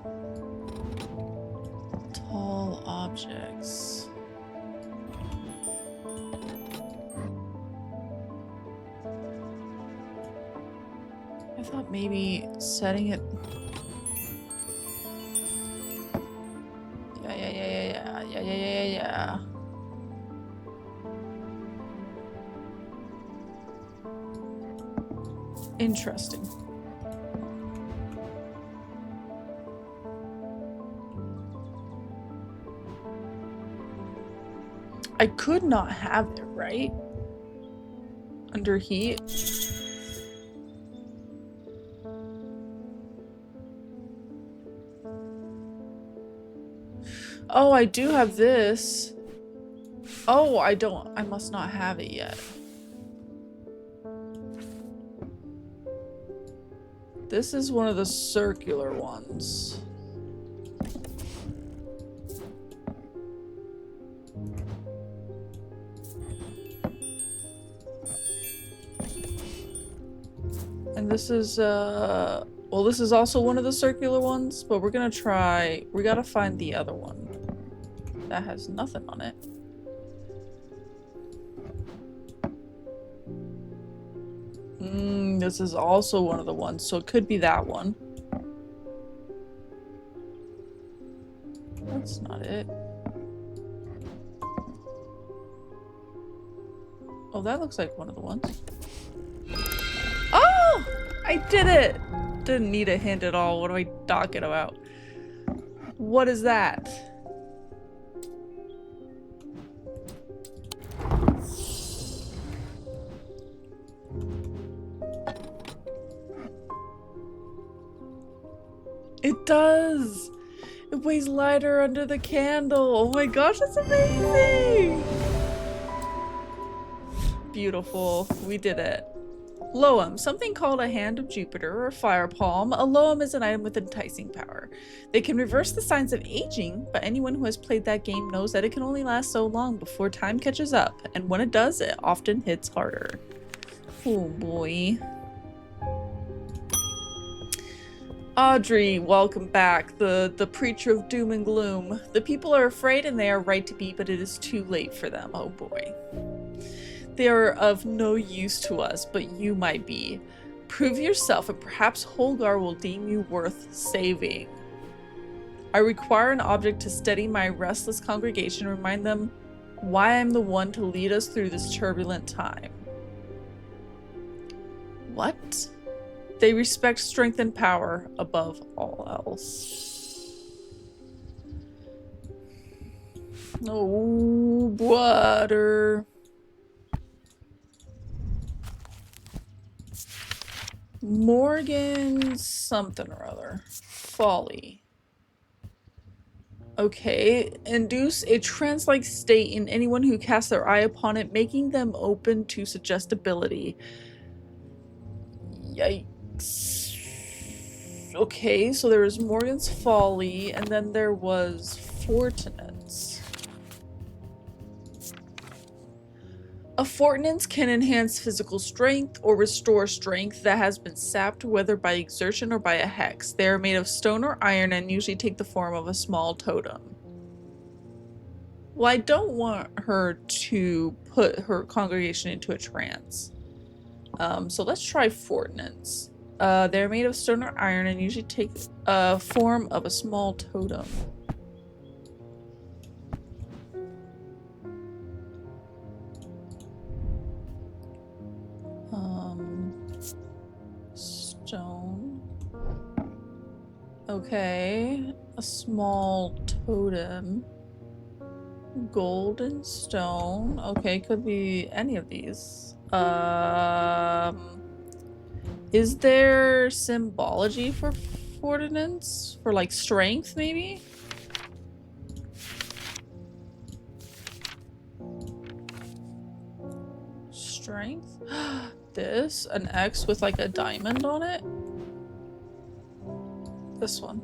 Tall objects. I thought maybe setting it... Yeah. Interesting. I could not have it, right? Under heat. Oh, I do have this. Oh, I don't. I must not have it yet. This is one of the circular ones. And this is, well, this is also one of the circular ones, but we're gonna try... We gotta find the other one. That has nothing on it. This is also one of the ones, so it could be that one. That's not it. Oh, that looks like one of the ones. Oh! I did it! Didn't need a hint at all. What am I talking about? What is that? It does! It weighs lighter under the candle. Oh my gosh, that's amazing! Beautiful. We did it. Loam, something called a hand of Jupiter or fire palm. A loam is an item with enticing power. They can reverse the signs of aging, but anyone who has played that game knows that it can only last so long before time catches up, and when it does, it often hits harder. Oh boy. Audrey, welcome back. The preacher of doom and gloom. The people are afraid and they are right to be, but it is too late for them. Oh boy. They are of no use to us, but you might be. Prove yourself and perhaps Holgar will deem you worth saving. I require an object to steady my restless congregation and remind them why I'm the one to lead us through this turbulent time. What? They respect strength and power above all else. No water. Morgan something or other. Folly. Okay. Induce a trance-like state in anyone who casts their eye upon it, making them open to suggestibility. Yikes. Okay, so there was Morgan's Folly, and then there was Fortinance. A Fortinance can enhance physical strength or restore strength that has been sapped, whether by exertion or by a hex. They are made of stone or iron and usually take the form of a small totem. Well, I don't want her to put her congregation into a trance. So let's try Fortinance. They're made of stone or iron and usually take a form of a small totem. Okay. A small totem. Golden stone. Okay, could be any of these. Is there symbology for ordinance? For like strength, maybe? Strength? This? An X with like a diamond on it? This one.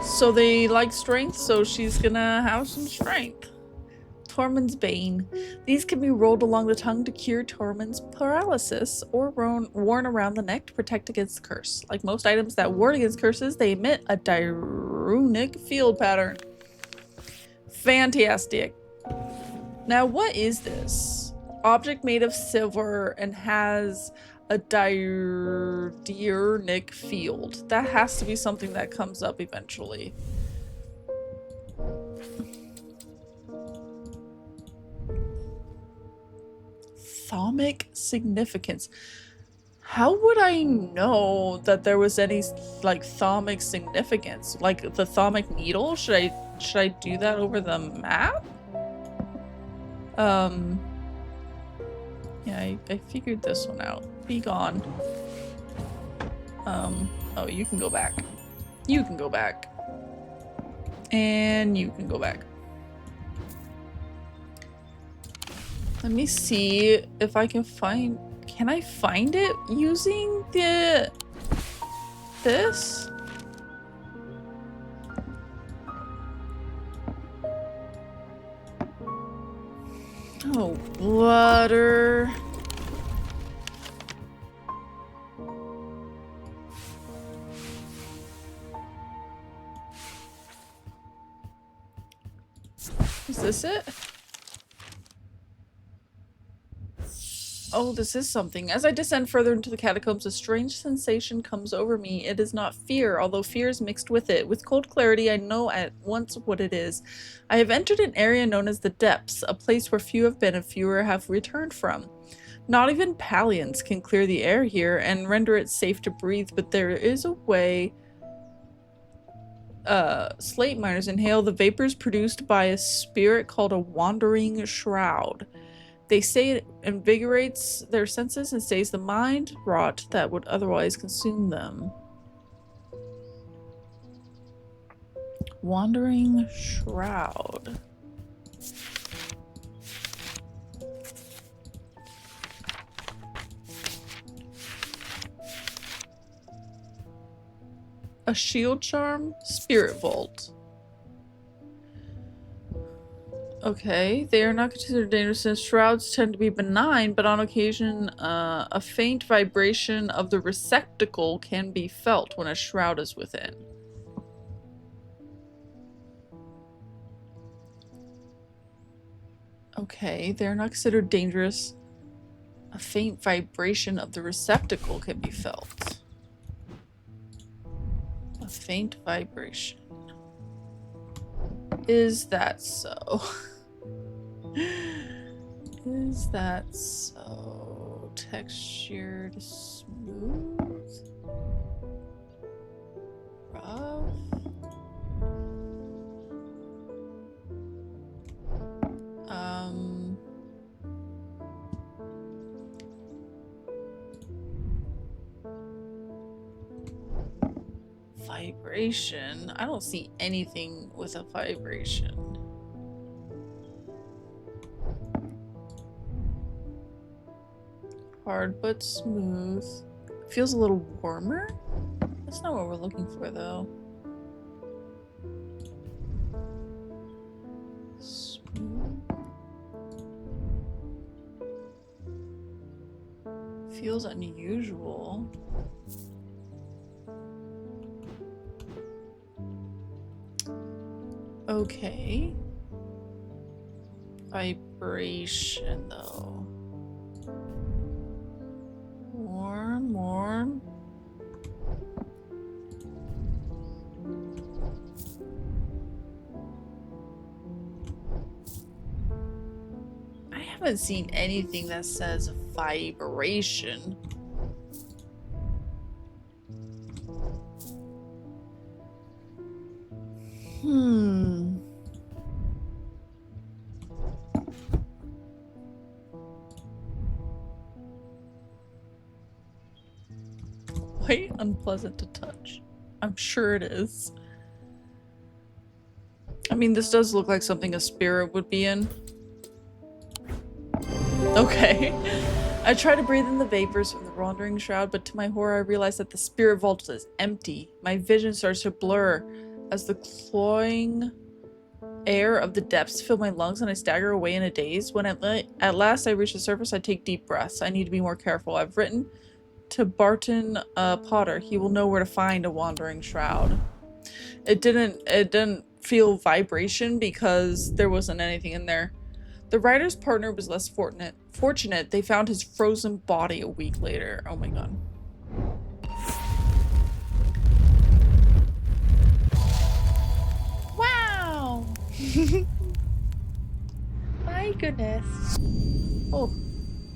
So they like strength, so she's gonna have some strength. Tormund's Bane. These can be rolled along the tongue to cure Tormund's paralysis, or worn around the neck to protect against the curse. Like most items that ward against curses, they emit a runic field pattern. Fantastic. Now, what is this? Object made of silver and has a diurnic field. That has to be something that comes up eventually. Thaumic significance. How would I know that there was any like thaumic significance? Like the thaumic needle? Should I do that over the map? Yeah, I figured this one out. Be gone. Oh, you can go back. You can go back. And you can go back. Let me see if I can find... Can I find it using this? Oh, butter. Is this it? Oh, this is something. As I descend further into the catacombs, a strange sensation comes over me. It is not fear, although fear is mixed with it. With cold clarity, I know at once what it is. I have entered an area known as the Depths, a place where few have been and fewer have returned from. Not even Palians can clear the air here and render it safe to breathe, but there is a way... slate miners inhale the vapors produced by a spirit called a wandering shroud. They say it invigorates their senses and stays the mind rot that would otherwise consume them. Wandering shroud. A shield charm? Spirit Vault. Okay, they are not considered dangerous since shrouds tend to be benign, but on occasion, a faint vibration of the receptacle can be felt when a shroud is within. Okay, they are not considered dangerous. A faint vibration of the receptacle can be felt. A faint vibration. Is that so? Is that so? Textured, smooth, rough. Vibration? I don't see anything with a vibration. Hard but smooth. Feels a little warmer? That's not what we're looking for though. Smooth. Feels unusual. Okay. Vibration though. Warm, warm. I haven't seen anything that says vibration. Quite unpleasant to touch. I'm sure it is. I mean, this does look like something a spirit would be in. Okay. I try to breathe in the vapors from the wandering shroud, but to my horror I realize that the spirit vault is empty. My vision starts to blur as the cloying air of the depths fill my lungs and I stagger away in a daze. When at last I reach the surface, I take deep breaths. I need to be more careful. I've written to Barton Potter. He will know where to find a wandering shroud. It didn't feel vibration because there wasn't anything in there. The writer's partner was less fortunate. They found his frozen body a week later. Oh my god. Wow! My goodness. Oh,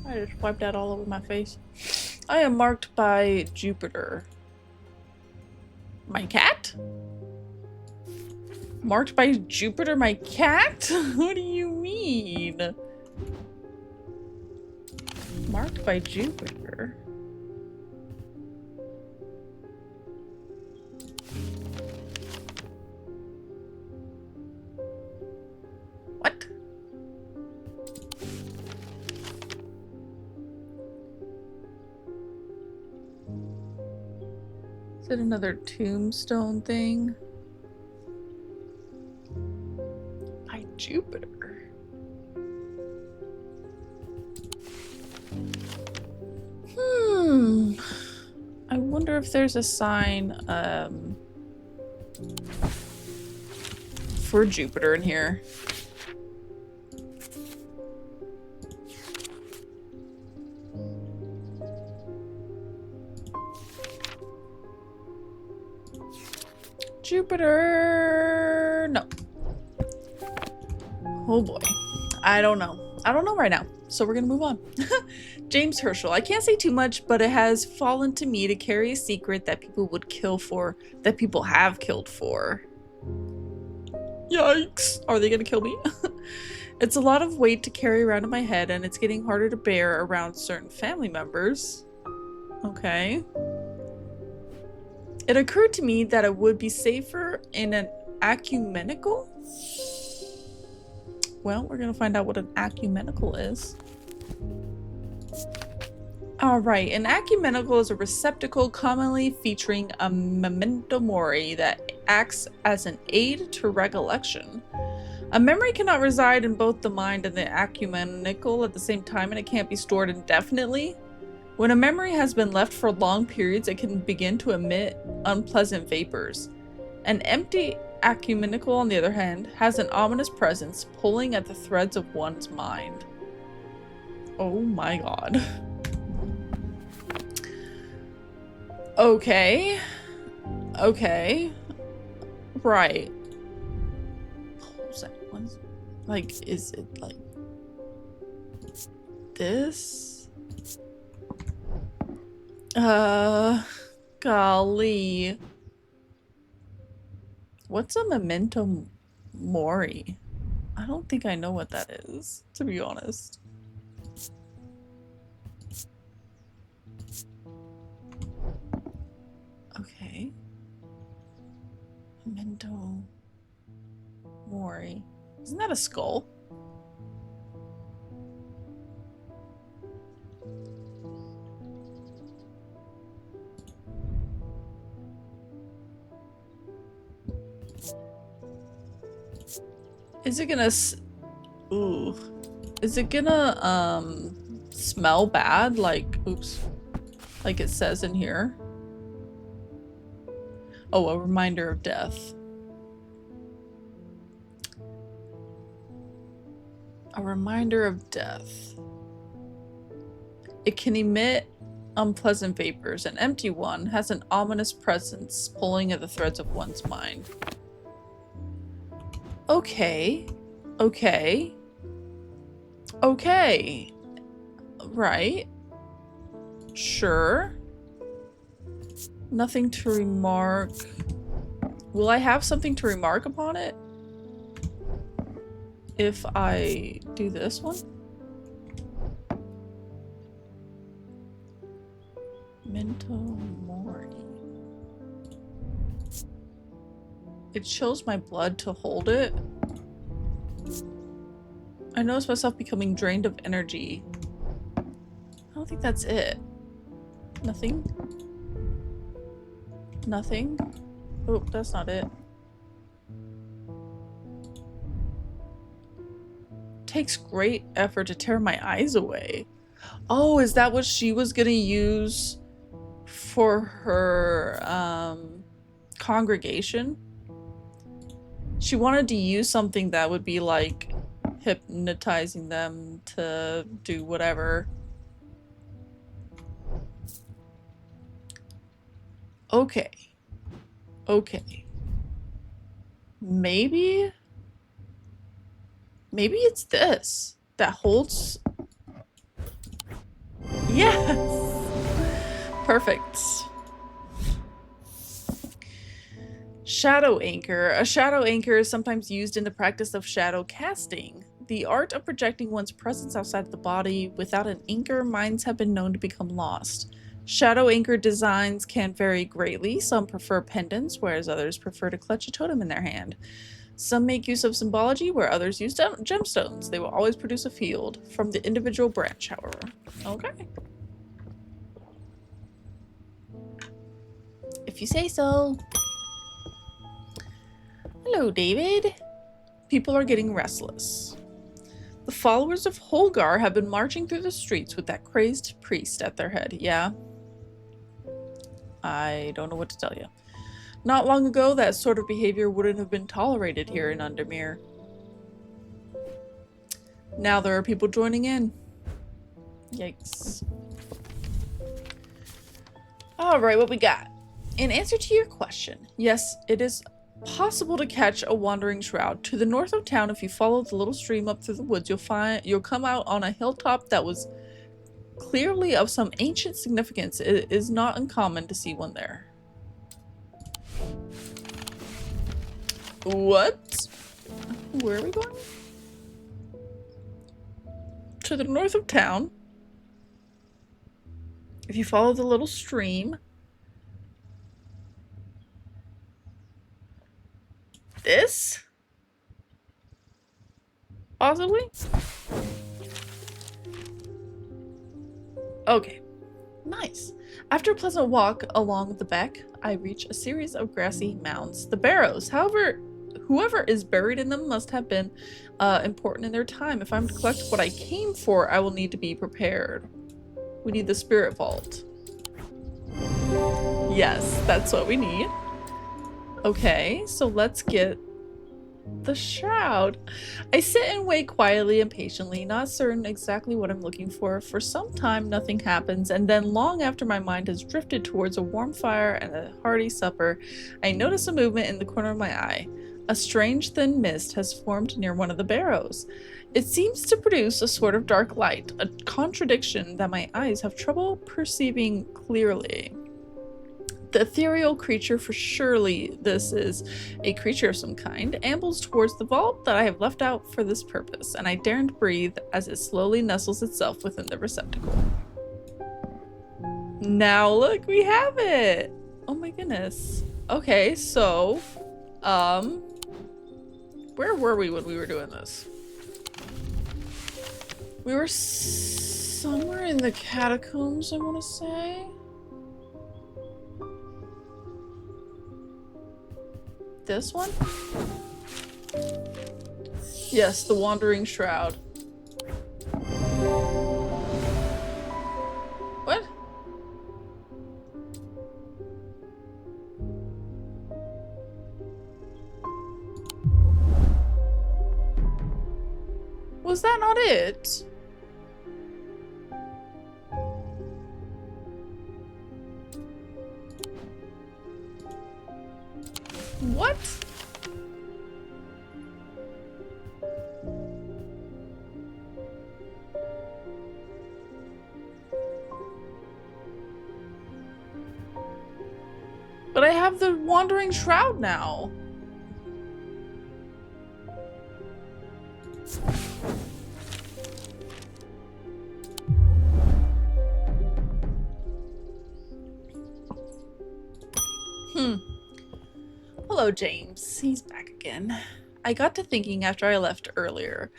I just wiped that all over my face. I am marked by Jupiter. My cat? Marked by Jupiter, my cat? What do you mean? Marked by Jupiter? What? Is it another tombstone thing? By Jupiter. I wonder if there's a sign for Jupiter in here. Jupiter. No. Oh boy. I don't know. I don't know right now. So we're gonna move on. James Herschel. I can't say too much, but it has fallen to me to carry a secret that people would kill for, that people have killed for. Yikes. Are they gonna kill me? It's a lot of weight to carry around in my head, and it's getting harder to bear around certain family members. Okay. It occurred to me that it would be safer in an ecumenical? Well, we're gonna find out what an ecumenical is. Alright, an ecumenical is a receptacle commonly featuring a memento mori that acts as an aid to recollection. A memory cannot reside in both the mind and the ecumenical at the same time, and it can't be stored indefinitely. When a memory has been left for long periods, it can begin to emit unpleasant vapors. An empty ecumenical, on the other hand, has an ominous presence pulling at the threads of one's mind. Oh my god. Okay. Okay. Right. Like, is it like this? Golly. What's a memento mori? I don't think I know what that is, to be honest. Okay. Memento mori. Isn't that a skull? Is it gonna ooh. Is it gonna smell bad like oops. Like it says in here? Oh, a reminder of death. A reminder of death. It can emit unpleasant vapors. An empty one has an ominous presence pulling at the threads of one's mind. Okay. Okay. Okay. Right. Sure. Nothing to remark. Will I have something to remark upon it if I do this one? Memento Mori. It chills my blood to hold it. I notice myself becoming drained of energy. I don't think that's it. Nothing? Nothing? Oh, that's not it. Takes great effort to tear my eyes away. Oh, is that what she was gonna use for her congregation? She wanted to use something that would be like hypnotizing them to do whatever. Okay. Okay. Maybe it's this that holds. Yes! Perfect. Shadow anchor. A shadow anchor is sometimes used in the practice of shadow casting. The art of projecting one's presence outside of the body. Without an anchor, minds have been known to become lost. Shadow anchor designs can vary greatly. Some prefer pendants, whereas others prefer to clutch a totem in their hand. Some make use of symbology, where others use gemstones. They will always produce a field from the individual branch, however. Okay. If you say so. Hello, David. People are getting restless. The followers of Holgar have been marching through the streets with that crazed priest at their head. Yeah. I don't know what to tell you. Not long ago, that sort of behavior wouldn't have been tolerated here in Undermere. Now there are people joining in. Yikes. Alright, what we got? In answer to your question, yes, it is possible to catch a wandering shroud. To the north of town, if you follow the little stream up through the woods, you'll come out on a hilltop that was clearly of some ancient significance. It is not uncommon to see one there. What? Where are we going? To the north of town. If you follow the little stream. This? Possibly? Okay. Nice. After a pleasant walk along the beck, I reach a series of grassy mounds. The barrows, however, whoever is buried in them must have been important in their time. If I'm to collect what I came for, I will need to be prepared. We need the spirit vault. Yes, that's what we need. Okay, so let's get the shroud. I sit and wait quietly and patiently, not certain exactly what I'm looking for. For some time, nothing happens, and then long after my mind has drifted towards a warm fire and a hearty supper, I notice a movement in the corner of my eye. A strange thin mist has formed near one of the barrows. It seems to produce a sort of dark light, a contradiction that my eyes have trouble perceiving clearly. The ethereal creature, for surely this is a creature of some kind, ambles towards the vault that I have left out for this purpose, and I daren't breathe as it slowly nestles itself within the receptacle. Now look, we have it! Oh my goodness. Okay, so, where were we when we were doing this? We were somewhere in the catacombs, I want to say. This one? Yes, the Wandering Shroud. What? Was that not it? What? But I have the Wandering Shroud now. Hello, James. He's back again. I got to thinking after I left earlier.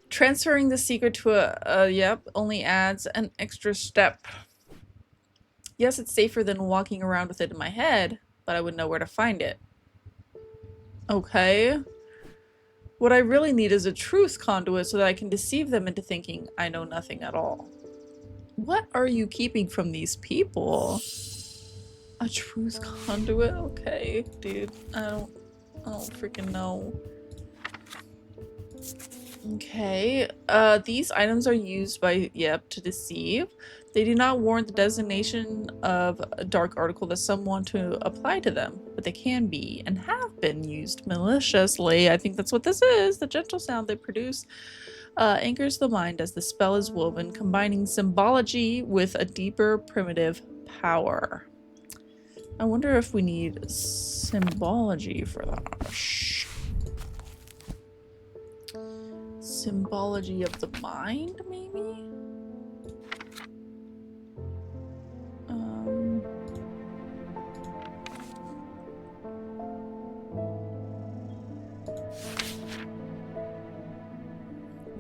Transferring the secret to yep, only adds an extra step. Yes, it's safer than walking around with it in my head, but I would know where to find it. Okay. What I really need is a truth conduit so that I can deceive them into thinking I know nothing at all. What are you keeping from these people? A truth conduit? Okay, dude. I don't freaking know. Okay. These items are used by Yep to deceive. They do not warrant the designation of a dark article that some want to apply to them, but they can be and have been used maliciously. I think that's what this is. The gentle sound they produce anchors the mind as the spell is woven, combining symbology with a deeper primitive power. I wonder if we need symbology for that. Symbology of the mind, maybe?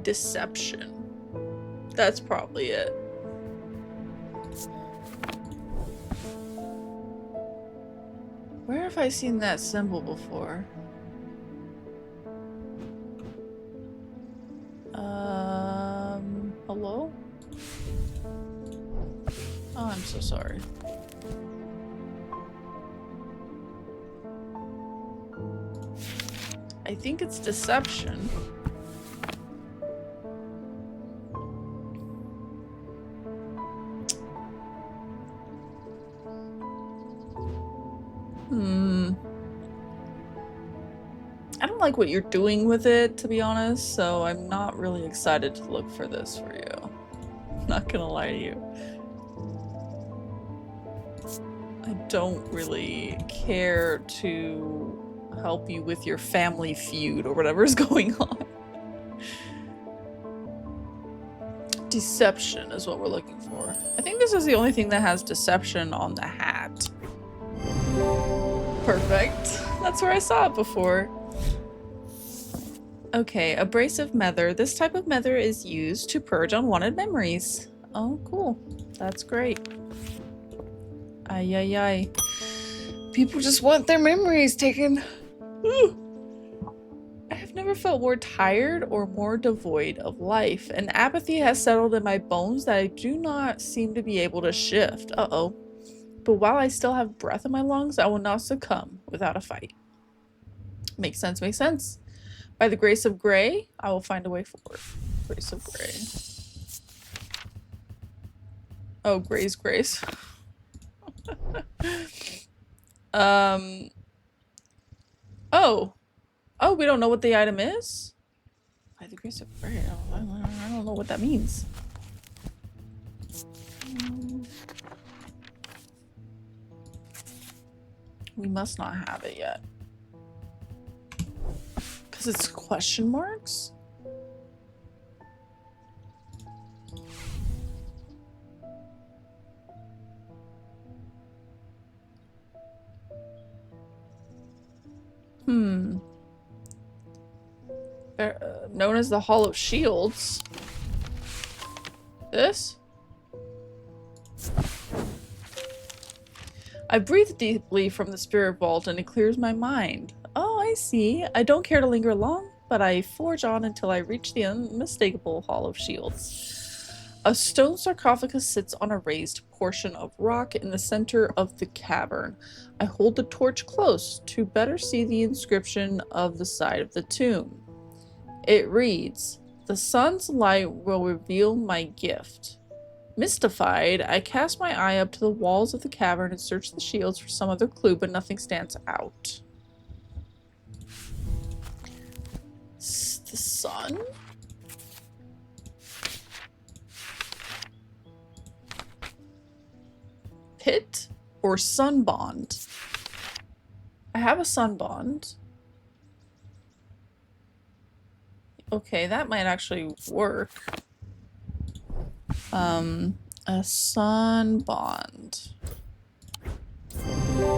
Deception. That's probably it. Where have I seen that symbol before? Hello? Oh, I'm so sorry. I think it's deception. I don't like what you're doing with it, to be honest, so I'm not really excited to look for this for you. I'm not gonna lie to you. I don't really care to help you with your family feud or whatever's going on. Deception is what we're looking for. I think this is the only thing that has deception on the hat. Perfect. That's where I saw it before. Okay, abrasive mether. This type of mether is used to purge unwanted memories. Oh, cool. That's great. Ay, ay, ay. People just want their memories taken. Ooh. I have never felt more tired or more devoid of life. An apathy has settled in my bones that I do not seem to be able to shift. Uh-oh. But while I still have breath in my lungs, I will not succumb without a fight. Makes sense, makes sense. By the grace of Grey, I will find a way forward. Grace of Grey. Oh, Grey's grace. Oh. Oh, we don't know what the item is? By the grace of Grey. I don't know what that means. We must not have it yet. Because it's question marks? Known as the Hall of Shields. This? I breathe deeply from the spirit vault and it clears my mind. Oh, I see. I don't care to linger long, but I forge on until I reach the unmistakable Hall of Shields. A stone sarcophagus sits on a raised portion of rock in the center of the cavern. I hold the torch close to better see the inscription of the side of the tomb. It reads, "The sun's light will reveal my gift." Mystified, I cast my eye up to the walls of the cavern and search the shields for some other clue, but nothing stands out. The sun? Pit or sun bond? I have a sun bond. Okay, that might actually work. A sun bond.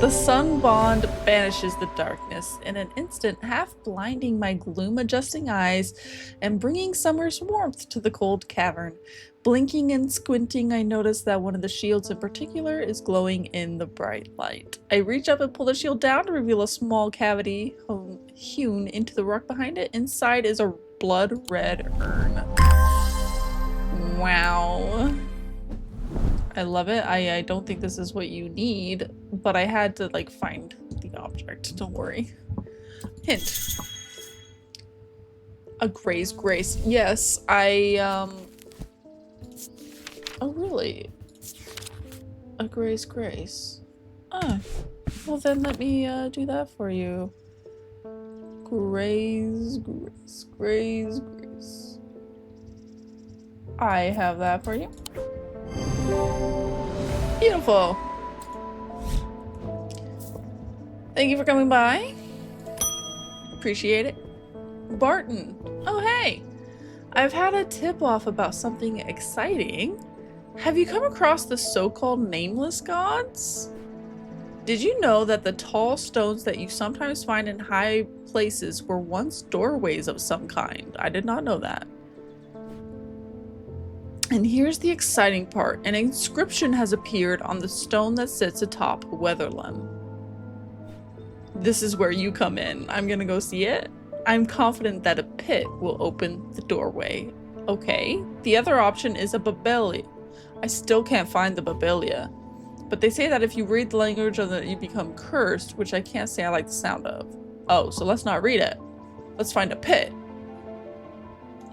The sun bond banishes the darkness in an instant, half blinding my gloom-adjusting eyes and bringing summer's warmth to the cold cavern. Blinking and squinting, I notice that one of the shields in particular is glowing in the bright light. I reach up and pull the shield down to reveal a small cavity hewn into the rock behind it. Inside is a blood-red urn. Wow. I love it. I don't think this is what you need, but I had to like find the object. Don't worry. Hint. A Gray's Grace. Yes, oh really? A Gray's Grace. Ah. Well then let me do that for you. Gray's Grace. Gray's Grace. I have that for you. Beautiful. Thank you for coming by. Appreciate it. Barton. Oh, hey. I've had a tip-off about something exciting. Have you come across the so-called nameless gods? Did you know that the tall stones that you sometimes find in high places were once doorways of some kind? I did not know that. And here's the exciting part. An inscription has appeared on the stone that sits atop Weatherlam. This is where you come in. I'm gonna go see it. I'm confident that a pit will open the doorway. Okay. The other option is a Babelia. I still can't find the Babelia. But they say that if you read the language of it, you become cursed, which I can't say I like the sound of. Oh, so let's not read it. Let's find a pit.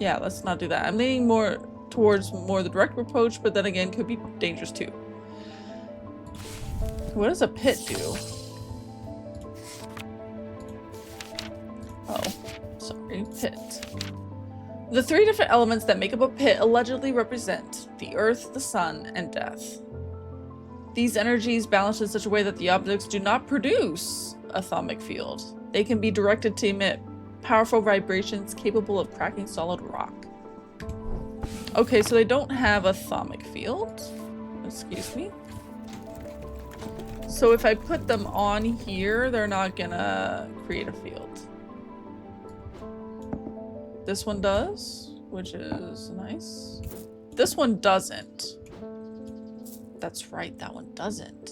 Yeah, let's not do that. I'm leaning more towards the direct approach, but then again could be dangerous too. What does a pit do? Oh, sorry, pit. The three different elements that make up a pit allegedly represent the earth, the sun, and death. These energies balance in such a way that the objects do not produce a thermic field. They can be directed to emit powerful vibrations capable of cracking solid rock. Okay, so they don't have a thermic field. Excuse me. So if I put them on here, they're not gonna create a field. This one does, which is nice. This one doesn't. That's right, that one doesn't.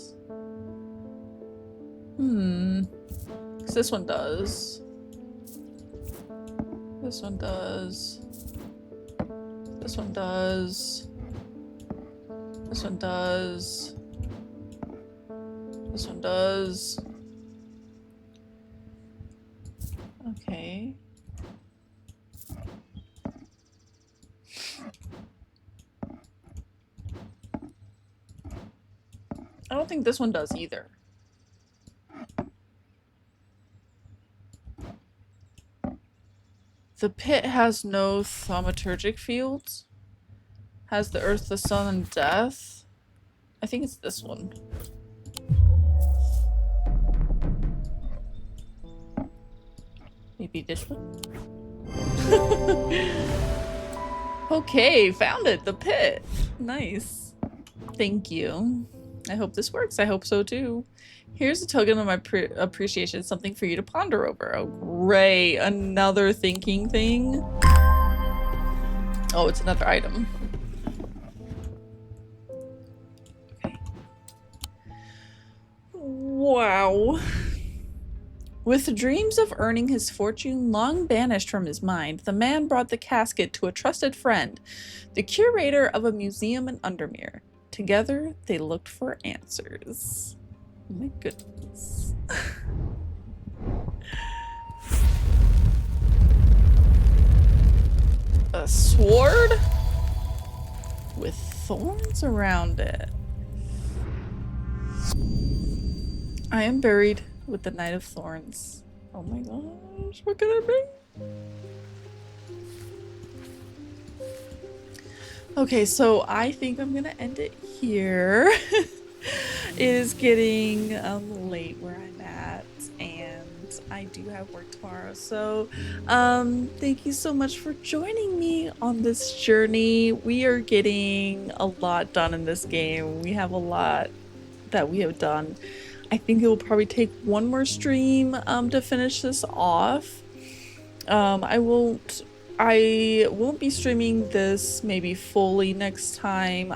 So this one does. This one does. This one does. This one does. This one does. Okay. I don't think this one does either. The pit has no thaumaturgic fields. Has the earth, the sun, and death. I think it's this one. Maybe this one? Okay, found it. The pit. Nice. Thank you. I hope this works. I hope so too. Here's a token of my appreciation. Something for you to ponder over. Oh, great. Another thinking thing. Oh, it's another item. Okay. Wow. With dreams of earning his fortune long banished from his mind, the man brought the casket to a trusted friend, the curator of a museum in Undermere. Together, they looked for answers. Oh my goodness. A sword with thorns around it. I am buried with the Knight of Thorns. Oh my gosh, what could it be? Okay, so I think I'm gonna end it here. It is getting late where I'm at, and do have work tomorrow. So, thank you so much for joining me on this journey. We are getting a lot done in this game. We have a lot that we have done. I think it will probably take one more stream to finish this off. I won't be streaming this maybe fully next time.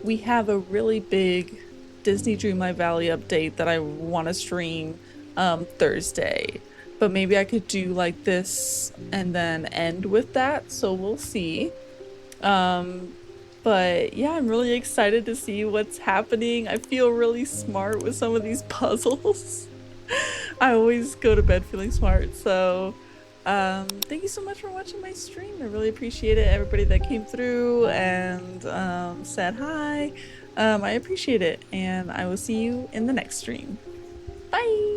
We have a really big Disney Dreamlight Valley update that I want to stream Thursday. But maybe I could do like this and then end with that, so we'll see. Um but yeah, I'm really excited to see what's happening. I feel really smart with some of these puzzles. I always go to bed feeling smart. So, thank you so much for watching my stream. I really appreciate it. Everybody that came through and said hi. I appreciate it. And I will see you in the next stream. Bye.